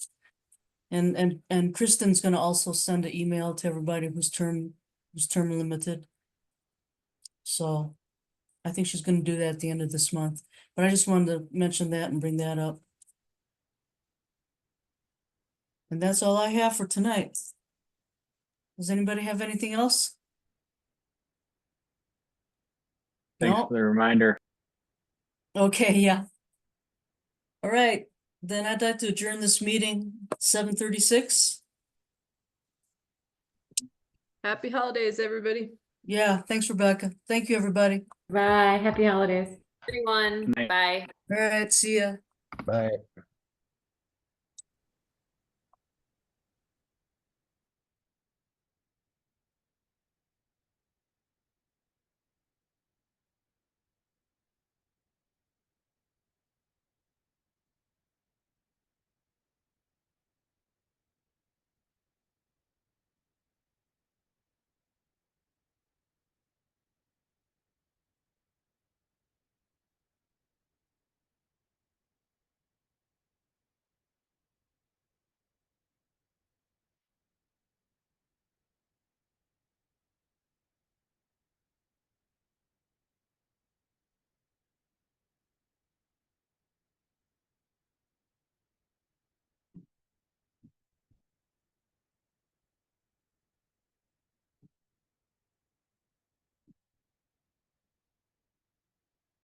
And Kristen's gonna also send an email to everybody who's term limited. So I think she's gonna do that at the end of this month, but I just wanted to mention that and bring that up. And that's all I have for tonight. Does anybody have anything else? Thanks No? for the reminder. Okay, yeah. All right, then I'd like to adjourn this meeting 7:36. Happy holidays, everybody. Yeah, thanks, Rebecca. Thank you, everybody. Bye, happy holidays. Everyone, Night. bye. All right, see ya. Bye.